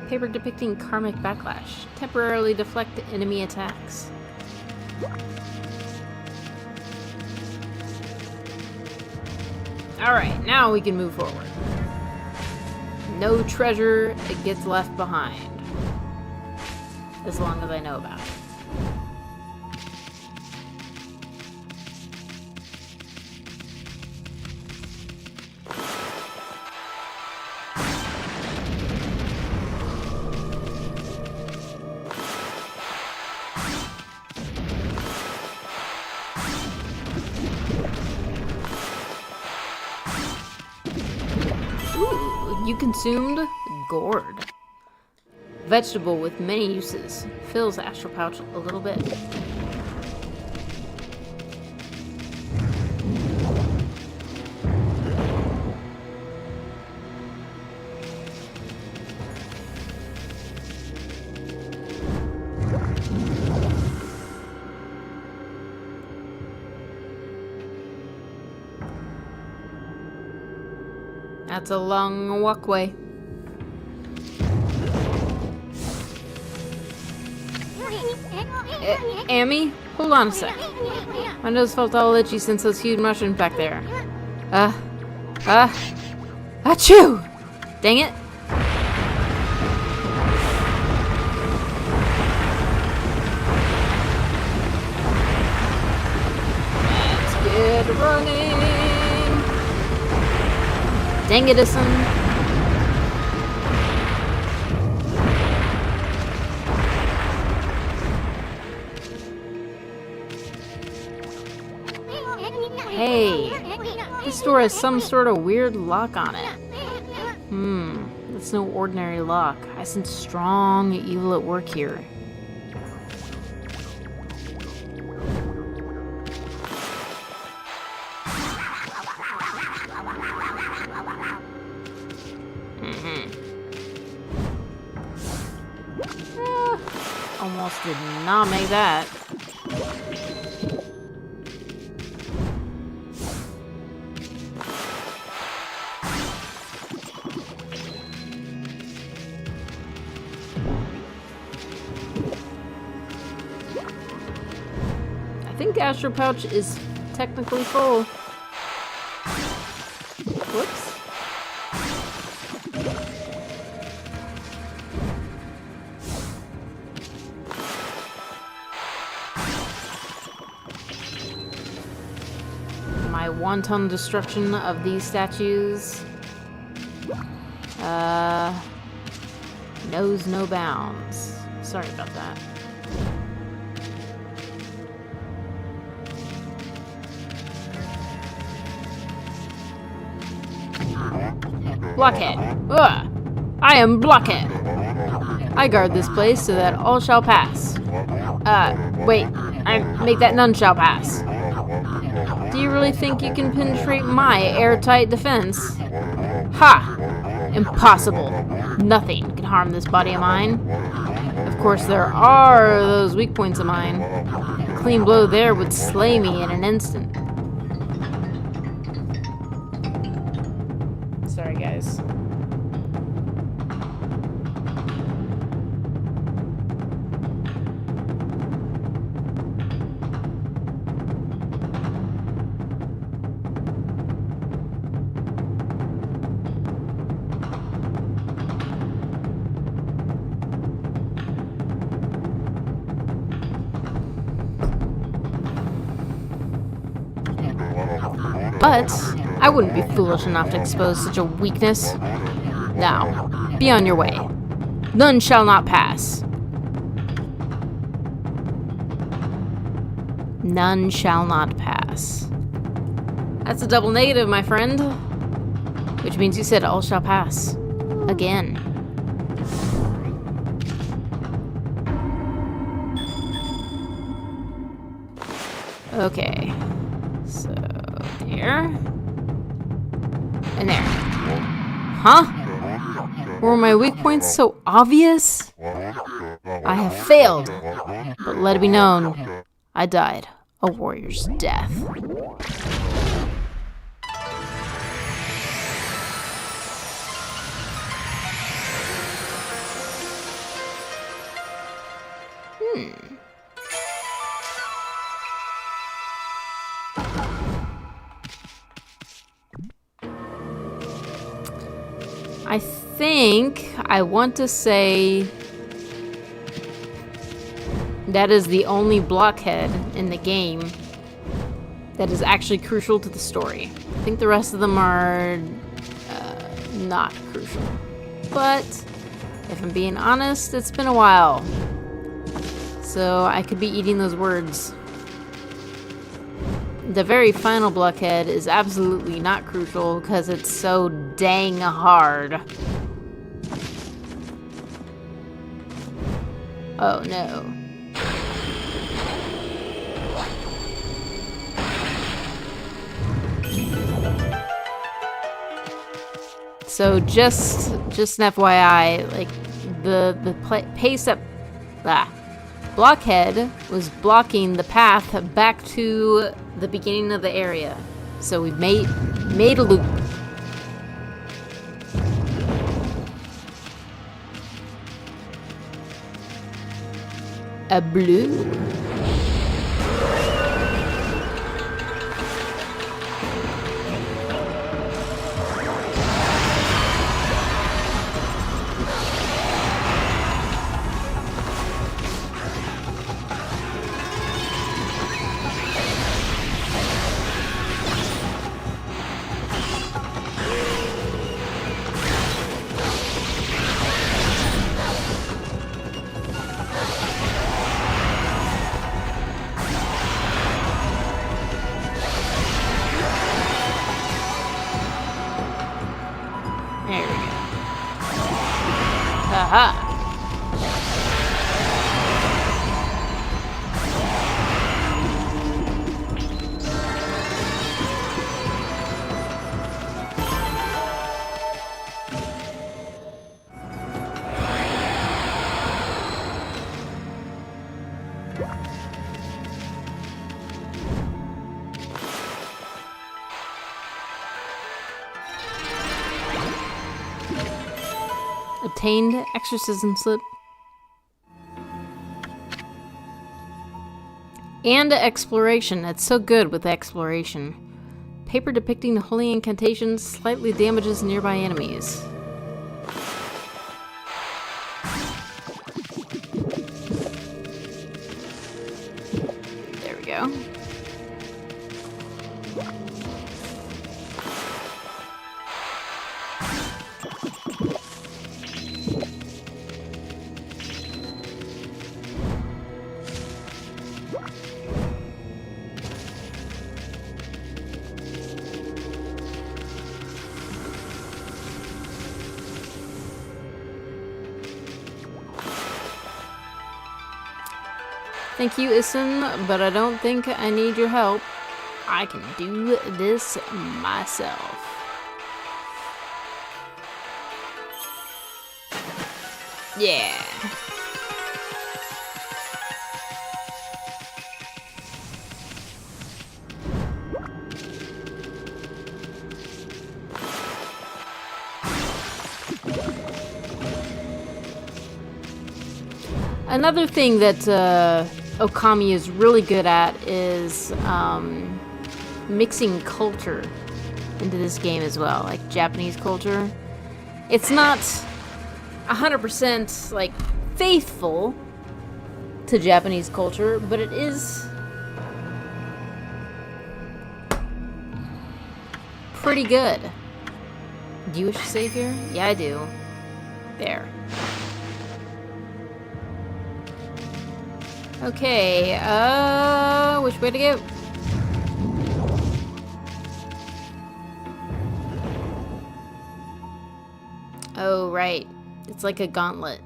Paper depicting karmic backlash. Temporarily deflect enemy attacks. Alright, now we can move forward. No treasure gets left behind. As long as I know about it. You consumed gourd. Vegetable with many uses. Fills the Astral Pouch a little bit. That's a long walkway. Amy, hold on a sec. My nose felt all itchy since those huge mushrooms back there. Achoo! Dang it. Let's get running. Dang it, Edison. Hey, this door has some sort of weird lock on it. That's no ordinary lock. I sense strong evil at work here. Almost did not make that. think Astro Pouch is technically full. Whoops. My wanton destruction of these statues knows no bounds. Sorry about that. Blockhead. Ugh. I am Blockhead. I guard this place so that all shall pass. Wait. I make that none shall pass. Do you really think you can penetrate my airtight defense? Ha! Impossible. Nothing can harm this body of mine. Of course, there are those weak points of mine. A clean blow there would slay me in an instant. Sorry, guys. But I wouldn't be foolish enough to expose such a weakness. Now, be on your way. None shall not pass. None shall not pass. That's a double negative, my friend. Which means you said all shall pass. Again. Okay. So, there. And there. Huh? Were my weak points so obvious? I have failed. But let it be known, I died a warrior's death. I think I want to say that is the only blockhead in the game that is actually crucial to the story. I think the rest of them are not crucial. But if I'm being honest, it's been a while. So I could be eating those words. The very final blockhead is absolutely not crucial because it's so dang hard. Oh no. So just an FYI, like the pace up, blockhead was blocking the path back to the beginning of the area. So we made a loop. A blue. Aha! Obtained exorcism slip. And exploration. It's so good with exploration. Paper depicting holy incantations slightly damages nearby enemies. There we go. Thank you, Issen, but I don't think I need your help. I can do this myself. Yeah. Another thing that Okami is really good at is mixing culture into this game as well, like Japanese culture. It's not 100% like faithful to Japanese culture, but it is pretty good. Do you wish to save here? Yeah, I do. There. Okay, which way to go? Oh, right. It's like a gauntlet.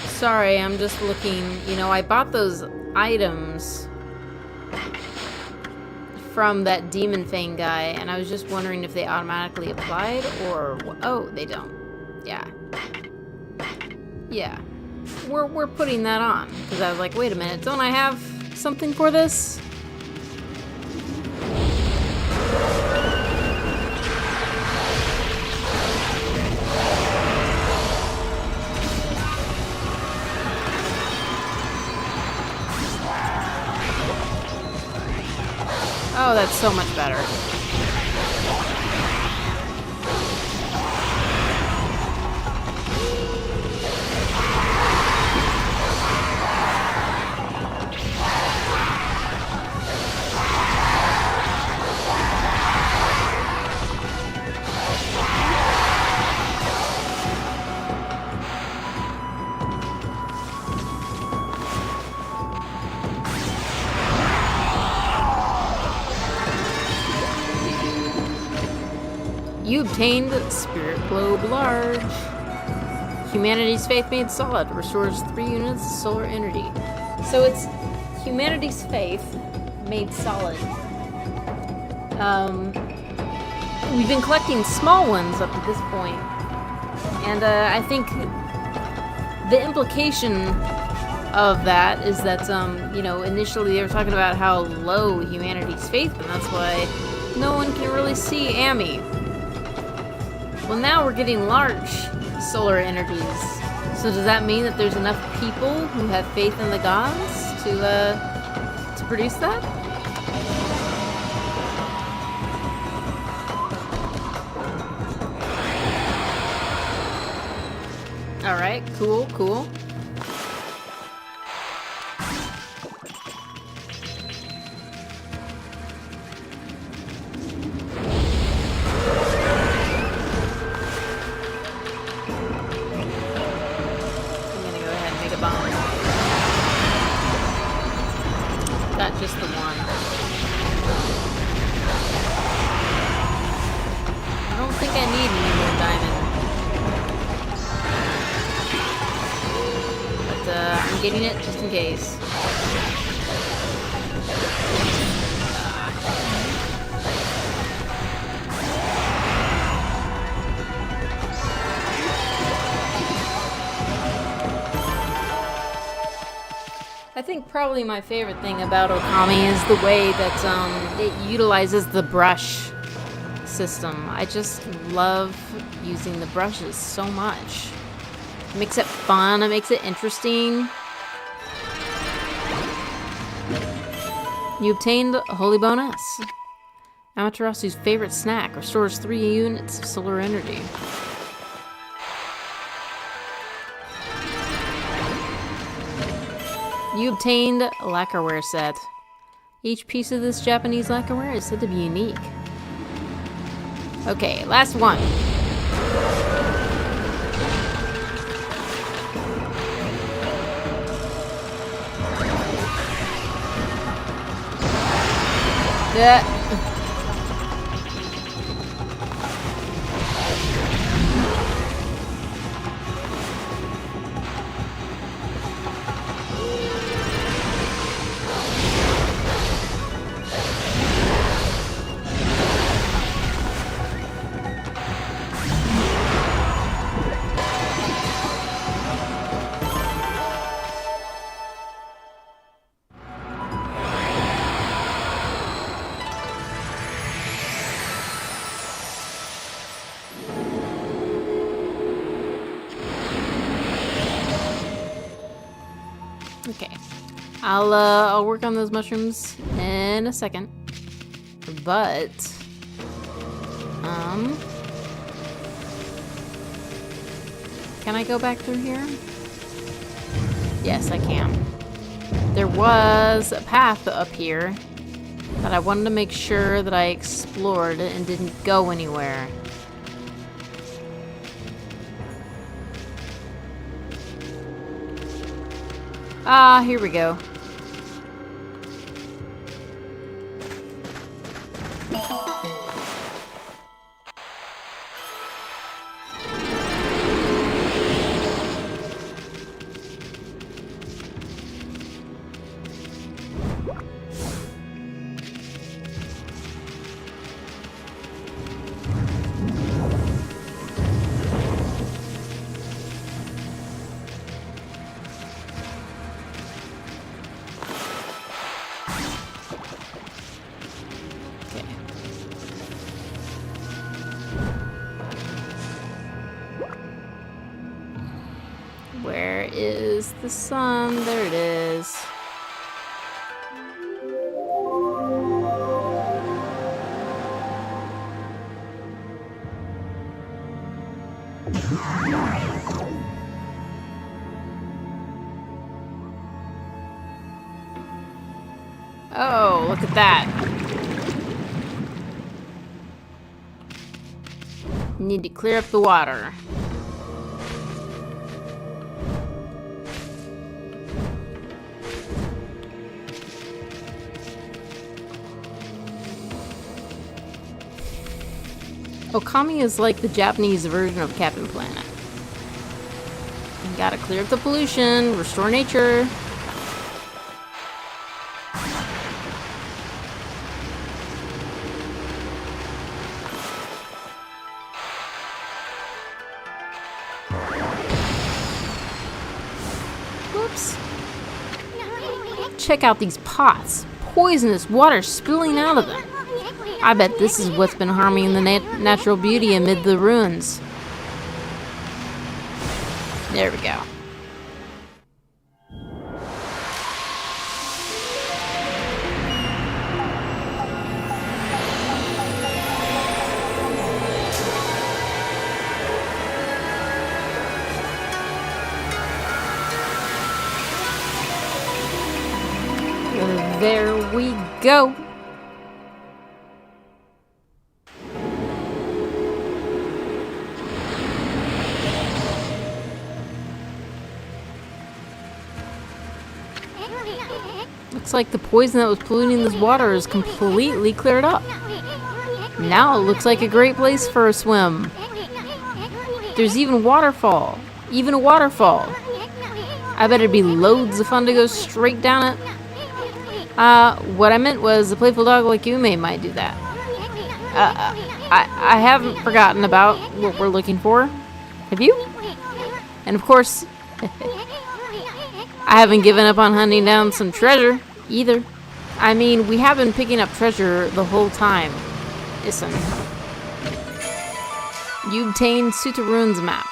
Sorry, I'm just looking. You know, I bought those items from that Demon Fang guy, and I was just wondering if they automatically applied, or... Oh, they don't. Yeah. Yeah. We're putting that on, because I was like, wait a minute, don't I have something for this? Oh, that's so much better. You obtained Spirit Globe Large. Humanity's Faith made solid. Restores 3 units of solar energy. So it's Humanity's Faith made solid. We've been collecting small ones up to this point. And I think the implication of that is that, you know, initially they were talking about how low Humanity's Faith, and that's why no one can really see Amy. Well, now we're getting large solar energies. So does that mean that there's enough people who have faith in the gods to produce that? All right, cool, cool. Just the one. I don't think I need any more diamond. But I'm getting it just in case. I think probably my favorite thing about Okami is the way that it utilizes the brush system. I just love using the brushes so much. It makes it fun, it makes it interesting. You obtained a holy bonus. Amaterasu's favorite snack restores 3 units of solar energy. You obtained a lacquerware set. Each piece of this Japanese lacquerware is said to be unique. Okay, last one. Yeah. Okay, I'll work on those mushrooms in a second, but can I go back through here? Yes, I can. There was a path up here that I wanted to make sure that I explored and didn't go anywhere. Ah, here we go. Where is the sun? There it is. Oh, look at that. Need to clear up the water. Okami is like the Japanese version of Captain Planet. You gotta clear up the pollution, restore nature. Whoops. Check out these pots. Poisonous water spilling out of them. I bet this is what's been harming the natural beauty amid the ruins. There we go. There we go. Looks like the poison that was polluting this water is completely cleared up. Now it looks like a great place for a swim. There's even a waterfall. I bet it'd be loads of fun to go straight down it. What I meant was a playful dog like you might do that. I haven't forgotten about what we're looking for. Have you? And of course, I haven't given up on hunting down some treasure, either. I mean, we have been picking up treasure the whole time. Listen. You obtained Sutarune's map.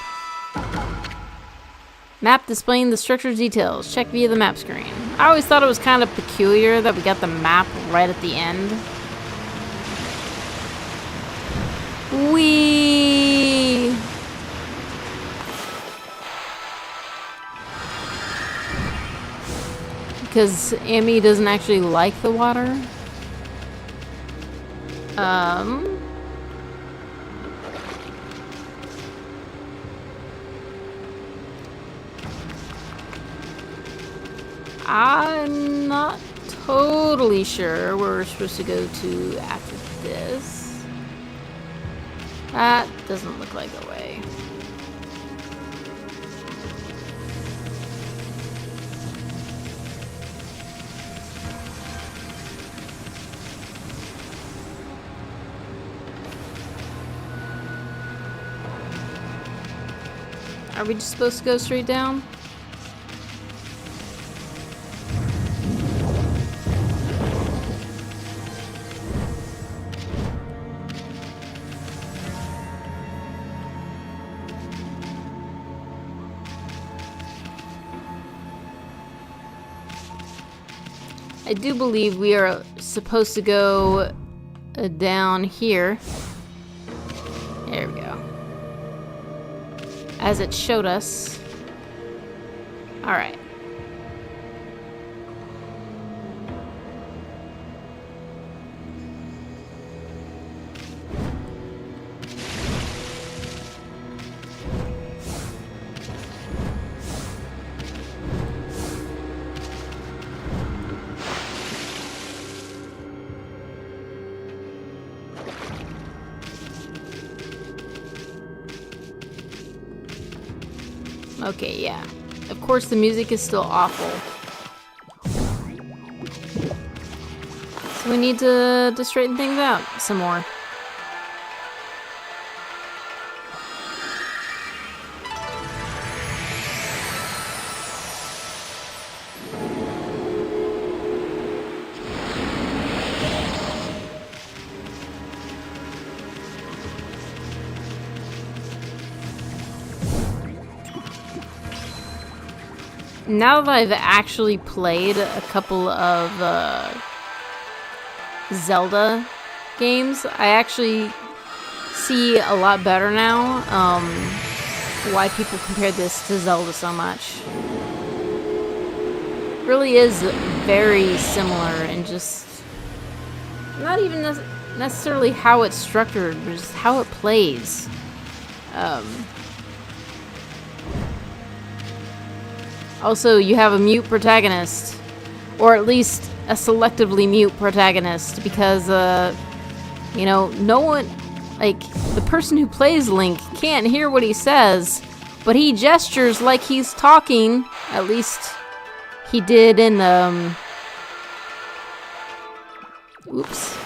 Map displaying the structure's details. Check via the map screen. I always thought it was kind of peculiar that we got the map right at the end. Whee! Because Amy doesn't actually like the water. I'm not totally sure where we're supposed to go to after this. That doesn't look like a way. Are we just supposed to go straight down? I do believe we are supposed to go down here. There we go. As it showed us. Alright. Okay, yeah. Of course, the music is still awful. So we need to straighten things out some more. Now that I've actually played a couple of Zelda games, I actually see a lot better now why people compare this to Zelda so much. It really is very similar and just not even necessarily how it's structured, but just how it plays. Also, you have a mute protagonist, or at least a selectively mute protagonist, because, you know, no one, like, the person who plays Link can't hear what he says, but he gestures like he's talking. At least he did in, oops.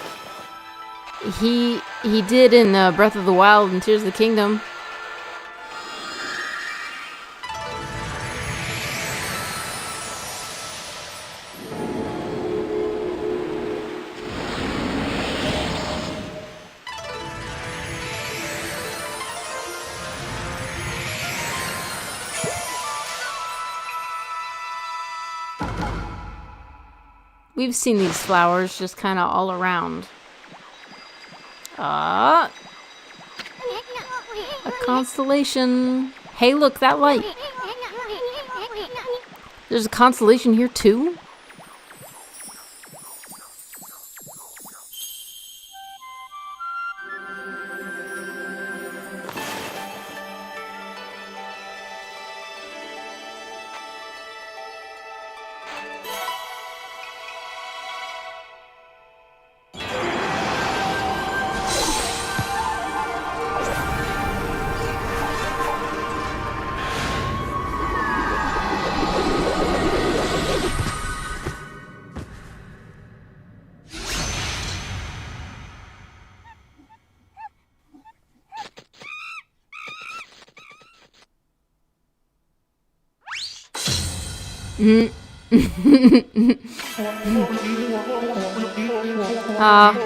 He did in Breath of the Wild and Tears of the Kingdom. We've seen these flowers just kind of all around. A constellation. Hey, look, that light. There's a constellation here too?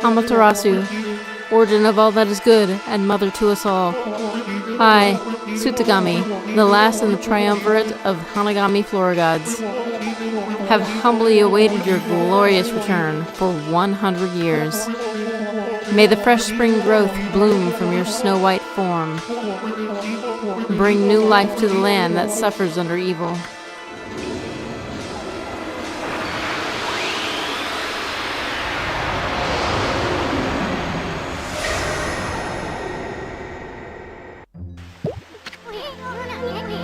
Amaterasu, origin of all that is good, and mother to us all. I, Tsutagami, the last in the triumvirate of Hanagami flora gods, have humbly awaited your glorious return for 100 years. May the fresh spring growth bloom from your snow-white form. Bring new life to the land that suffers under evil.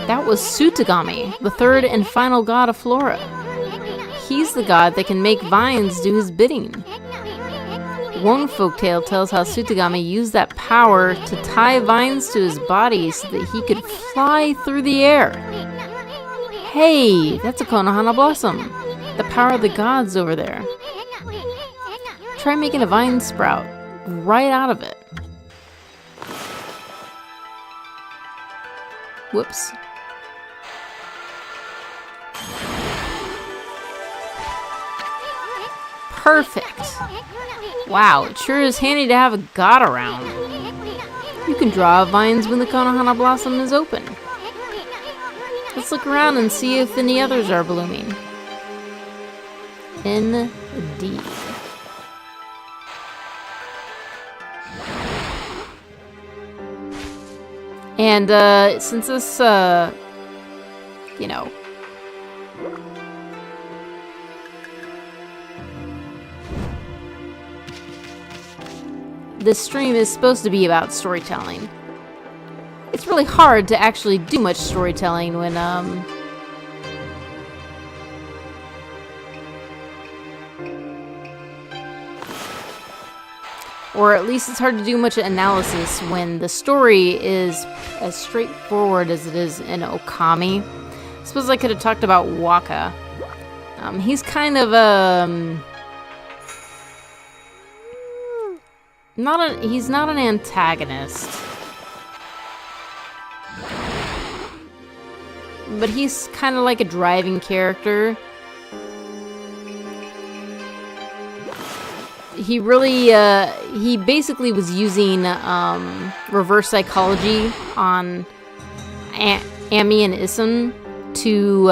That was Tsutagami, the third and final god of flora. He's the god that can make vines do his bidding. One folktale tells how Tsutagami used that power to tie vines to his body so that he could fly through the air. Hey, that's a Konohana blossom. The power of the gods over there. Try making a vine sprout right out of it. Whoops. Perfect. Wow, it sure is handy to have a god around. You can draw vines when the Konohana blossom is open. Let's look around and see if any others are blooming. Indeed. And since this, you know, this stream is supposed to be about storytelling. It's really hard to actually do much storytelling when, or at least it's hard to do much analysis when the story is as straightforward as it is in Okami. I suppose I could have talked about Waka. He's kind of he's not an antagonist, but he's kind of like a driving character. He really, he basically was using reverse psychology on Ami and Isum to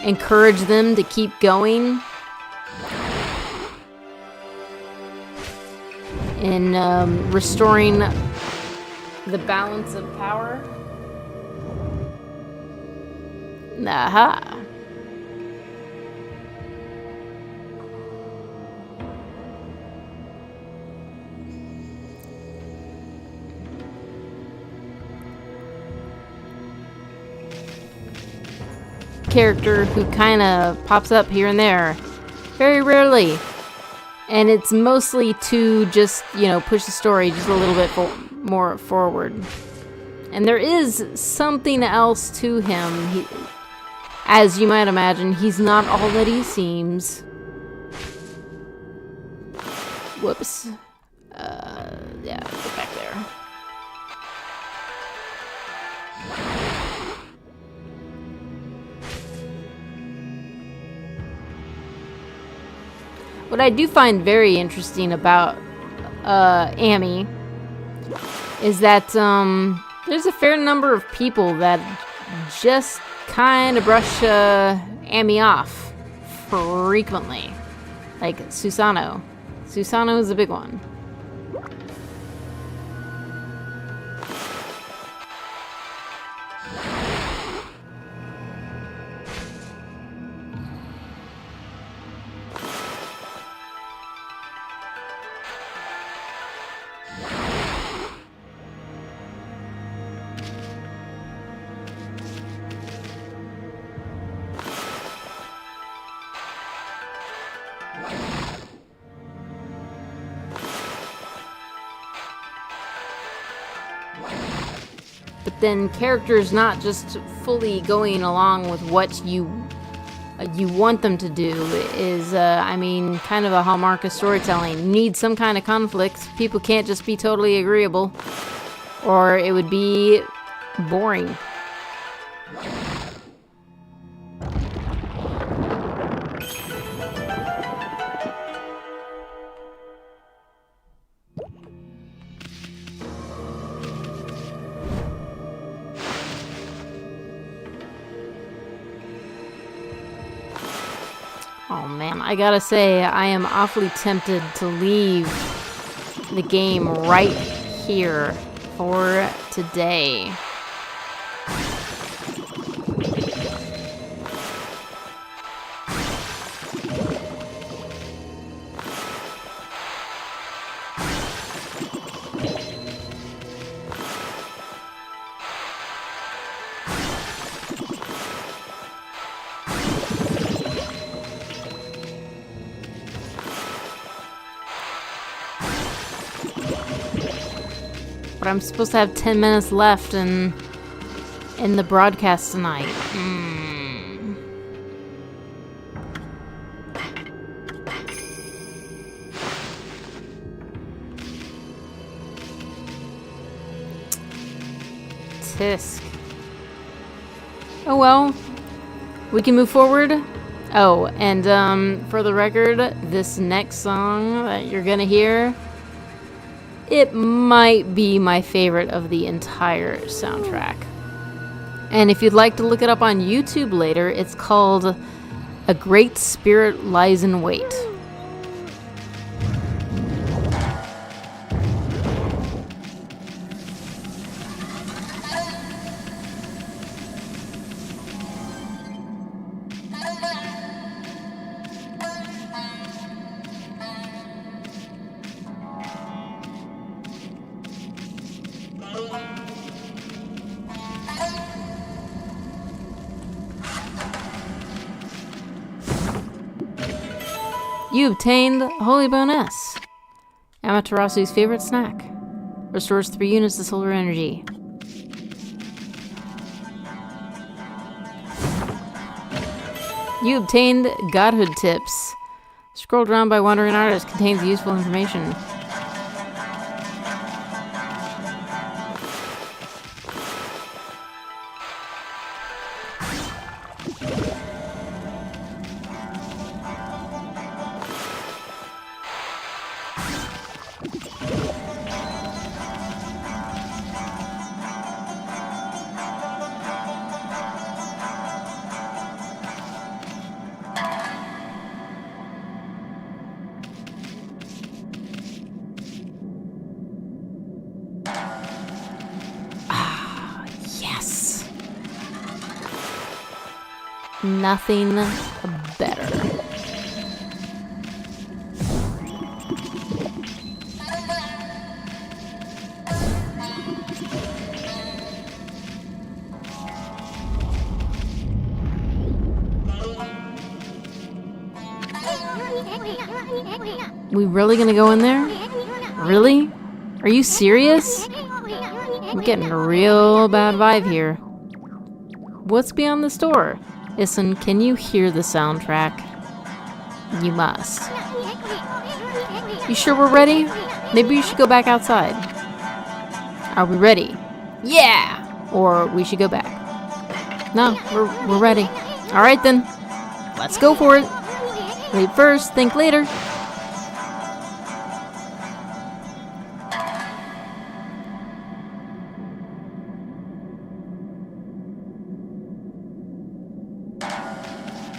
encourage them to keep going in restoring the balance of power. Aha. Character who kind of pops up here and there, very rarely, and it's mostly to just, you know, push the story just a little bit more forward. And there is something else to him. As you might imagine, he's not all that he seems. Whoops. Yeah, get back there. What I do find very interesting about Ami is that there's a fair number of people that just kind of brush Ami off frequently. Like Susanoo. Susanoo is a big one. But then characters not just fully going along with what you want them to do is, I mean, kind of a hallmark of storytelling. You need some kind of conflict. People can't just be totally agreeable, or it would be boring. Oh man, I gotta say, I am awfully tempted to leave the game right here for today. But I'm supposed to have 10 minutes left in the broadcast tonight. Tisk. Oh well. We can move forward. Oh, and for the record, this next song that you're gonna hear, it might be my favorite of the entire soundtrack. And if you'd like to look it up on YouTube later, it's called A Great Spirit Lies in Wait. You obtained Holy Bonus, Amaterasu's favorite snack. Restores 3 units of solar energy. You obtained Godhood Tips. Scrolled around by wandering artists, contains useful information. Nothing better. We really gonna go in there? Really? Are you serious? I'm getting a real bad vibe here. What's beyond this door? Listen, can you hear the soundtrack? You must. You sure we're ready? Maybe we should go back outside. Are we ready? Yeah! Or we should go back. No, we're ready. Alright then. Let's go for it. Wait first, think later.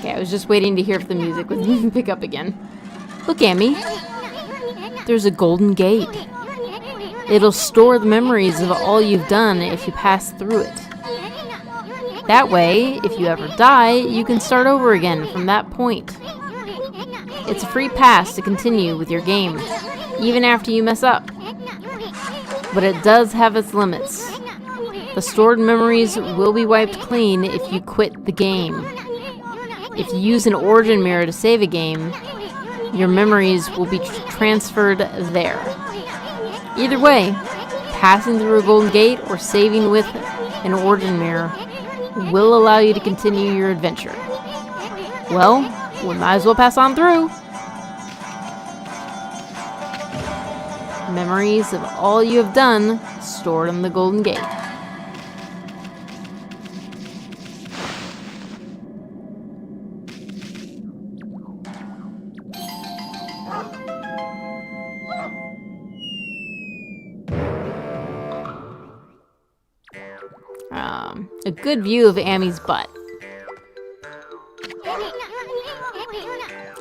I was just waiting to hear if the music would pick up again. Look, Amy. There's a golden gate. It'll store the memories of all you've done if you pass through it. That way, if you ever die, you can start over again from that point. It's a free pass to continue with your game, even after you mess up. But it does have its limits. The stored memories will be wiped clean if you quit the game. If you use an origin mirror to save a game, your memories will be transferred there. Either way, passing through a golden gate or saving with an origin mirror will allow you to continue your adventure. Well, we might as well pass on through. Memories of all you have done stored in the golden gate. A good view of Amy's butt.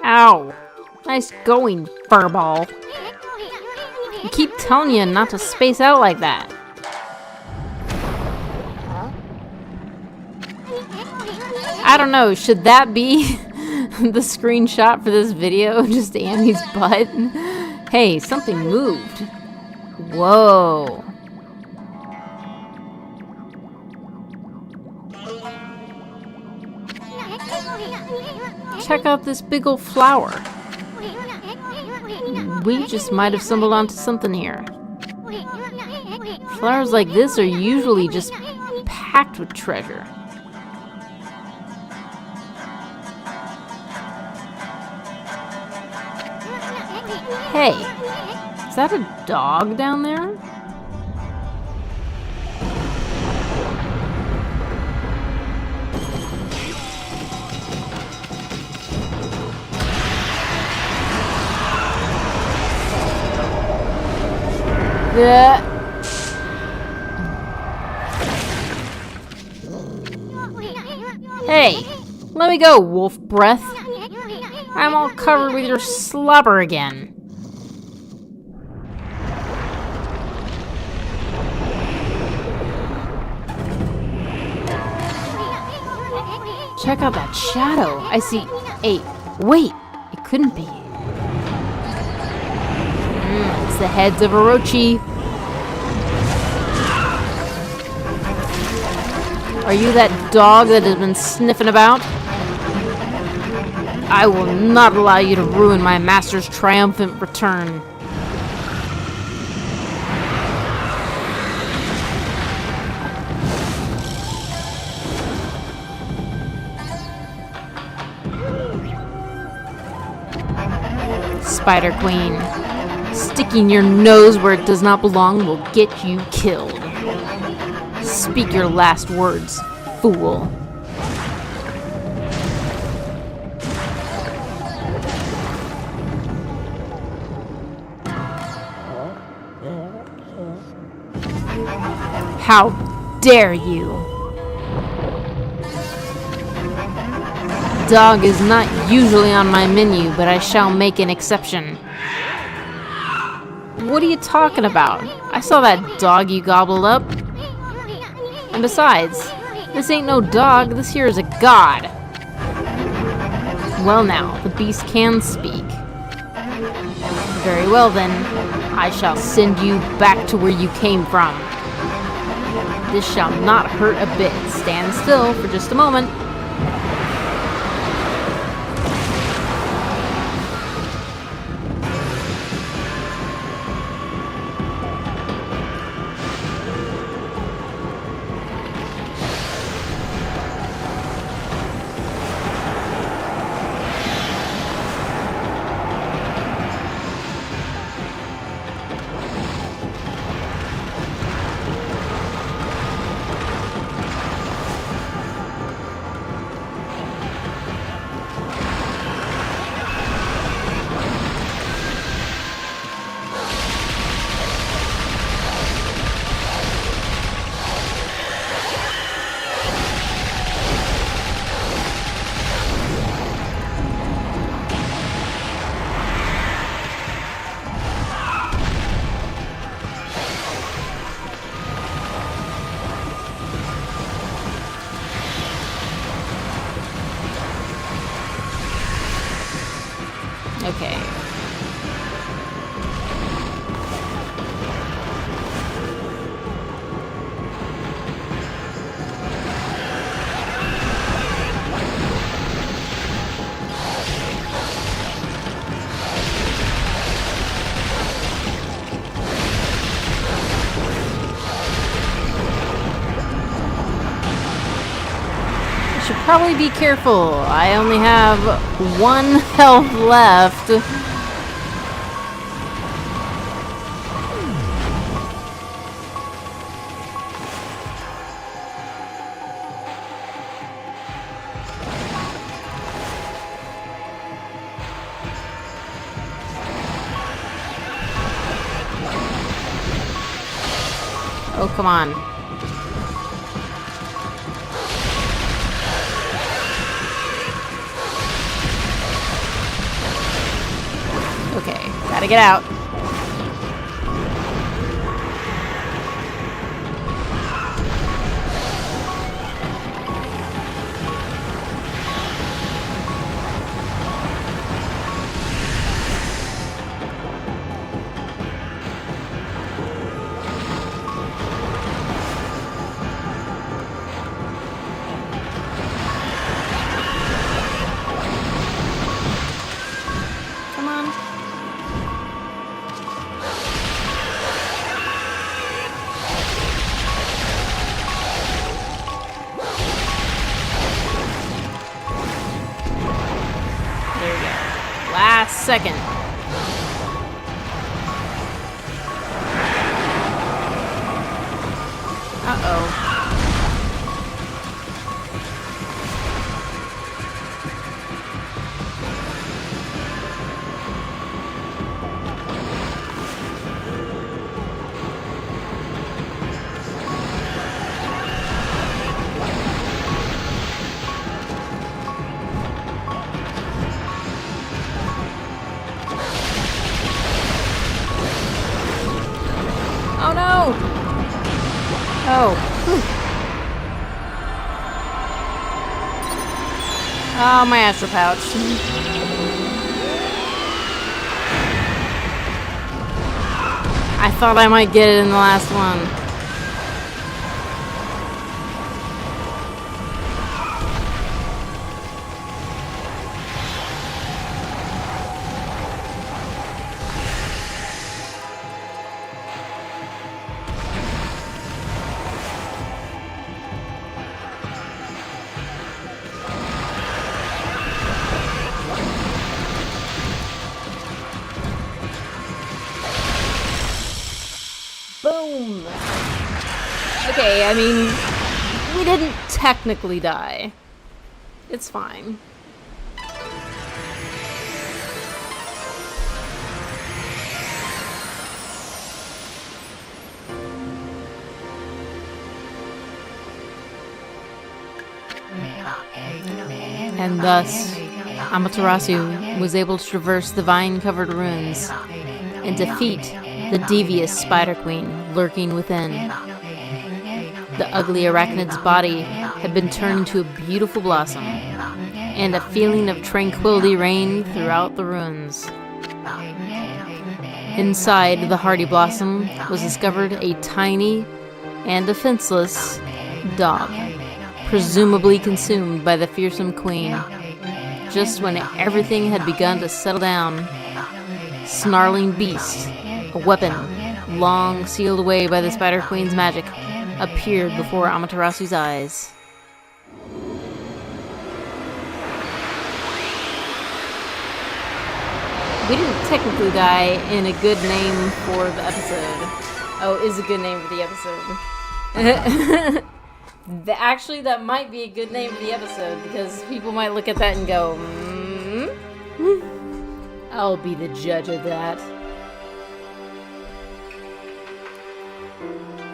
Ow. Nice going, furball. I keep telling you not to space out like that. I don't know, should that be the screenshot for this video? Just Annie's butt? Hey, something moved. Whoa. Check out this big old flower. We just might have stumbled onto something here. Flowers like this are usually just packed with treasure. Hey, is that a dog down there? Hey, let me go, wolf breath. I'm all covered with your slobber again. Check out that shadow. I see. Hey, wait, it couldn't be. It's the heads of Orochi. Are you that dog that has been sniffing about? I will not allow you to ruin my master's triumphant return. Spider Queen. Sticking your nose where it does not belong will get you killed. Speak your last words, fool. How dare you? Dog is not usually on my menu, but I shall make an exception. What are you talking about? I saw that dog you gobbled up. And besides, this ain't no dog, this here is a god. Well now, the beast can speak. Very well then, I shall send you back to where you came from. This shall not hurt a bit. Stand still for just a moment. Okay. Should probably be careful. I only have 1 health left. Oh, come on. Gotta get out. Last second. Uh-oh. Oh no! Oh. Whew. Oh, my astral pouch. I thought I might get it in the last one. Boom! Okay, I mean, we didn't technically die. It's fine. And thus, Amaterasu was able to traverse the vine-covered ruins and defeat the devious Spider Queen lurking within. The ugly arachnid's body had been turned into a beautiful blossom, and a feeling of tranquility reigned throughout the ruins. Inside the hardy blossom was discovered a tiny and defenseless dog, presumably consumed by the fearsome queen. Just when everything had begun to settle down, snarling beast, a weapon long sealed away by the Spider Queen's magic, appeared before Amaterasu's eyes. We didn't technically die in a good name for the episode. Oh, is a good name for the episode. Actually, that might be a good name for the episode, because people might look at that and go, I'll be the judge of that.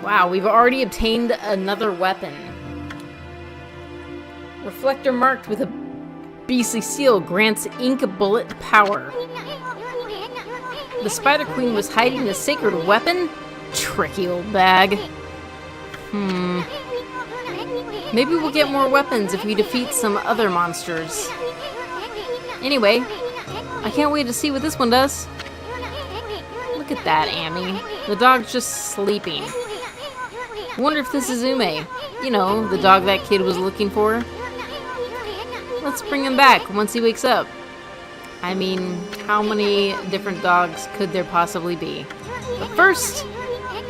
Wow, we've already obtained another weapon. Reflector marked with a beastly seal grants ink bullet power. The Spider Queen was hiding a sacred weapon? Tricky old bag. Maybe we'll get more weapons if we defeat some other monsters. Anyway, I can't wait to see what this one does. Look at that, Amy. The dog's just sleeping. Wonder if this is Ume. You know, the dog that kid was looking for. Let's bring him back once he wakes up. I mean, how many different dogs could there possibly be? But first,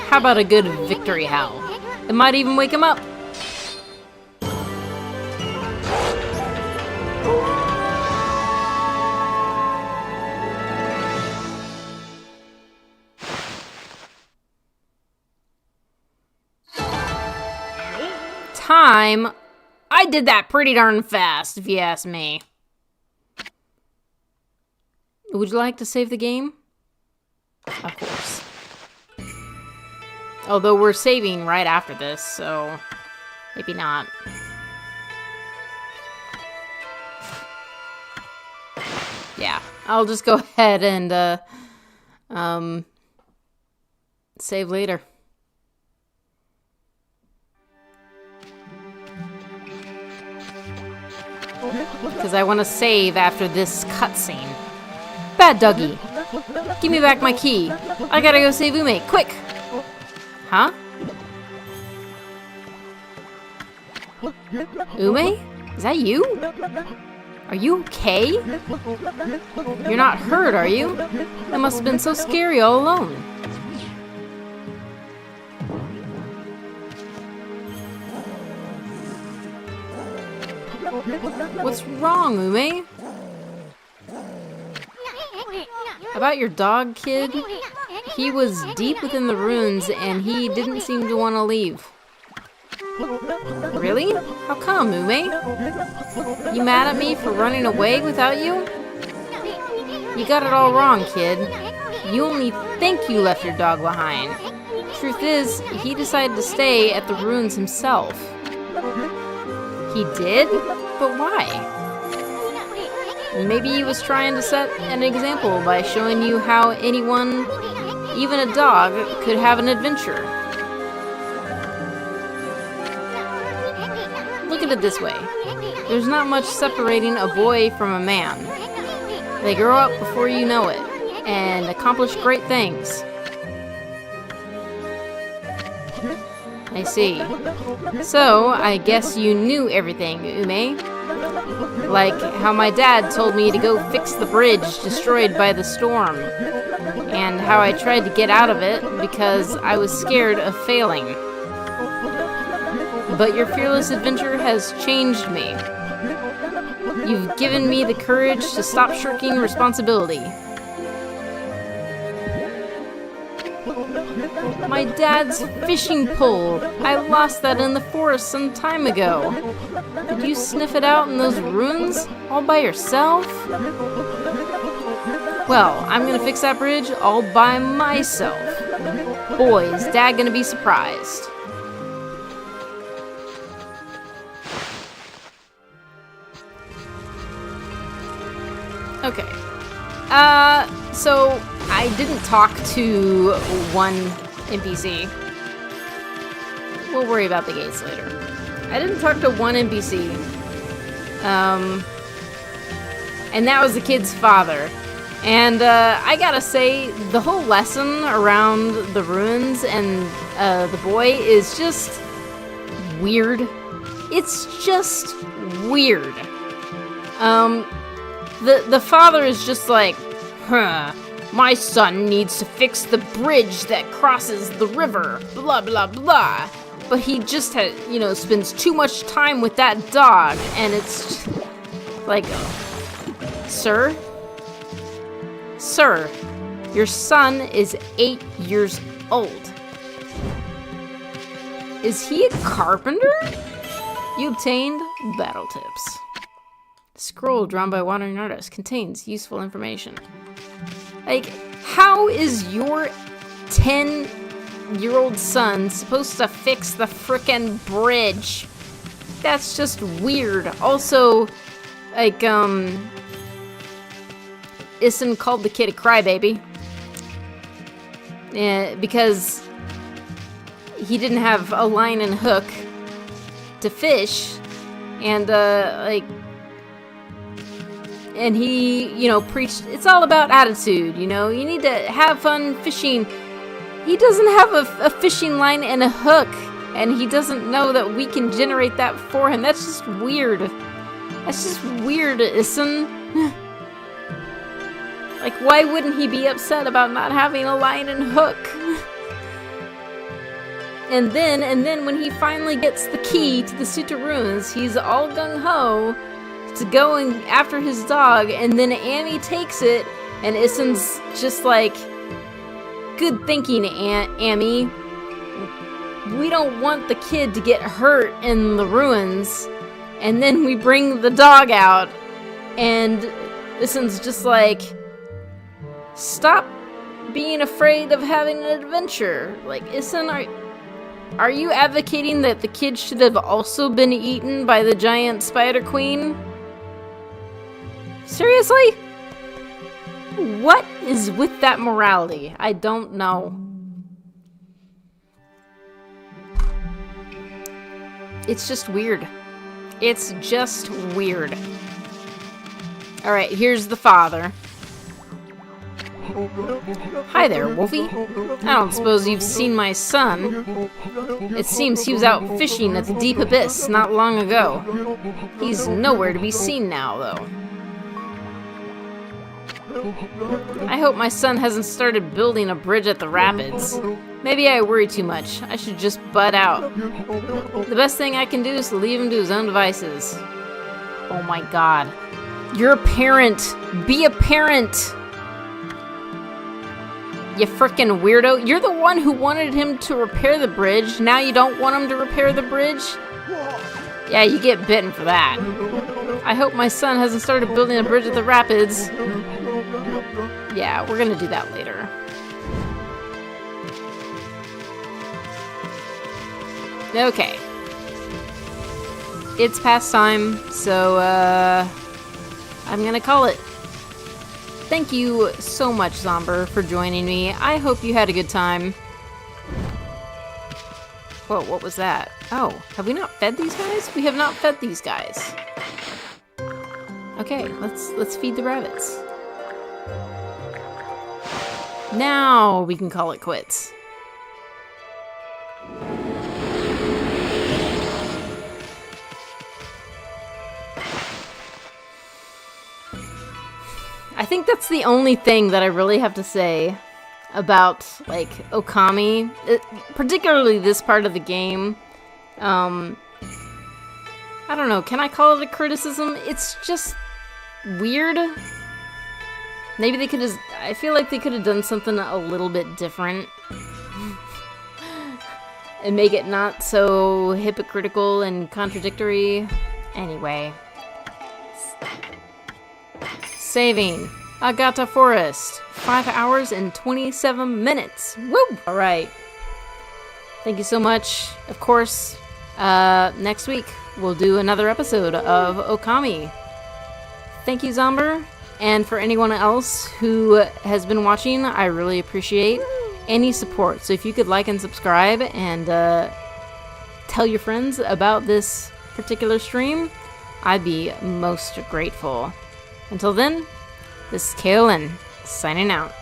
how about a good victory howl? It might even wake him up. Time. I did that pretty darn fast, if you ask me. Would you like to save the game? Of course. Although we're saving right after this, so maybe not. Yeah, I'll just go ahead and Save later. Because I want to save after this cutscene. Bad doggy. Give me back my key. I gotta go save Ume, quick! Huh? Ume? Is that you? Are you okay? You're not hurt, are you? That must have been so scary all alone. What's wrong, Ume? About your dog, kid? He was deep within the ruins and he didn't seem to want to leave. Really? How come, Ume? You mad at me for running away without you? You got it all wrong, kid. You only think you left your dog behind. Truth is, he decided to stay at the ruins himself. He did? But why? Maybe he was trying to set an example by showing you how anyone, even a dog, could have an adventure. Look at it this way. There's not much separating a boy from a man. They grow up before you know it, and accomplish great things. I see. So, I guess you knew everything, Ume. Like how my dad told me to go fix the bridge destroyed by the storm. And how I tried to get out of it because I was scared of failing. But your fearless adventure has changed me. You've given me the courage to stop shirking responsibility. My dad's fishing pole. I lost that in the forest some time ago. Did you sniff it out in those ruins? All by yourself? Well, I'm gonna fix that bridge all by myself. Boy, is Dad gonna be surprised. Okay. So I didn't talk to one NPC. We'll worry about the gates later. I didn't talk to one NPC. And that was the kid's father. And I gotta say, the whole lesson around the ruins and the boy is just weird. It's just weird. The father is just like, my son needs to fix the bridge that crosses the river, blah, blah, blah. But he just, spends too much time with that dog, and it's like, Sir, your son is 8 years old. Is he a carpenter? You obtained battle tips. Scroll drawn by wandering artist contains useful information. Like, how is your 10-year-old son supposed to fix the frickin' bridge? That's just weird. Also, like, Issen called the kid a crybaby. Because he didn't have a line and hook to fish. And, and he, preached, it's all about attitude, you need to have fun fishing. He doesn't have a fishing line and a hook, and he doesn't know that we can generate that for him. That's just weird. That's just weird, Issen. Like, why wouldn't he be upset about not having a line and hook? And then when he finally gets the key to the Suta ruins, he's all gung-ho to going after his dog, and then Amy takes it, and Issen's just like, good thinking, Amy. We don't want the kid to get hurt in the ruins. And then we bring the dog out, and Issen's just like, stop being afraid of having an adventure. Like, Issen, are you advocating that the kid should have also been eaten by the giant spider queen? Seriously? What is with that morality? I don't know. It's just weird. It's just weird. Alright, here's the father. Hi there, Wolfie. I don't suppose you've seen my son. It seems he was out fishing at the deep abyss not long ago. He's nowhere to be seen now, though. I hope my son hasn't started building a bridge at the rapids. Maybe I worry too much. I should just butt out. The best thing I can do is to leave him to his own devices. Oh my god. You're a parent. Be a parent. You frickin' weirdo. You're the one who wanted him to repair the bridge. Now you don't want him to repair the bridge? Yeah, you get bitten for that. I hope my son hasn't started building a bridge at the rapids. Yeah, we're gonna do that later. Okay. It's past time, so, I'm gonna call it. Thank you so much, Zomber, for joining me. I hope you had a good time. Whoa, what was that? Oh, have we not fed these guys? We have not fed these guys. Okay, let's feed the rabbits. Now we can call it quits. I think that's the only thing that I really have to say about, like, Okami, particularly this part of the game. I don't know, can I call it a criticism? It's just weird. Maybe they could have, I feel like they could have done something a little bit different. And make it not so hypocritical and contradictory. Anyway. Saving. Agata Forest. 5 hours and 27 minutes. Woo! Alright. Thank you so much. Of course, next week we'll do another episode of Okami. Thank you, Zomber. And for anyone else who has been watching, I really appreciate any support. So if you could like and subscribe and tell your friends about this particular stream, I'd be most grateful. Until then, this is Kaolin, signing out.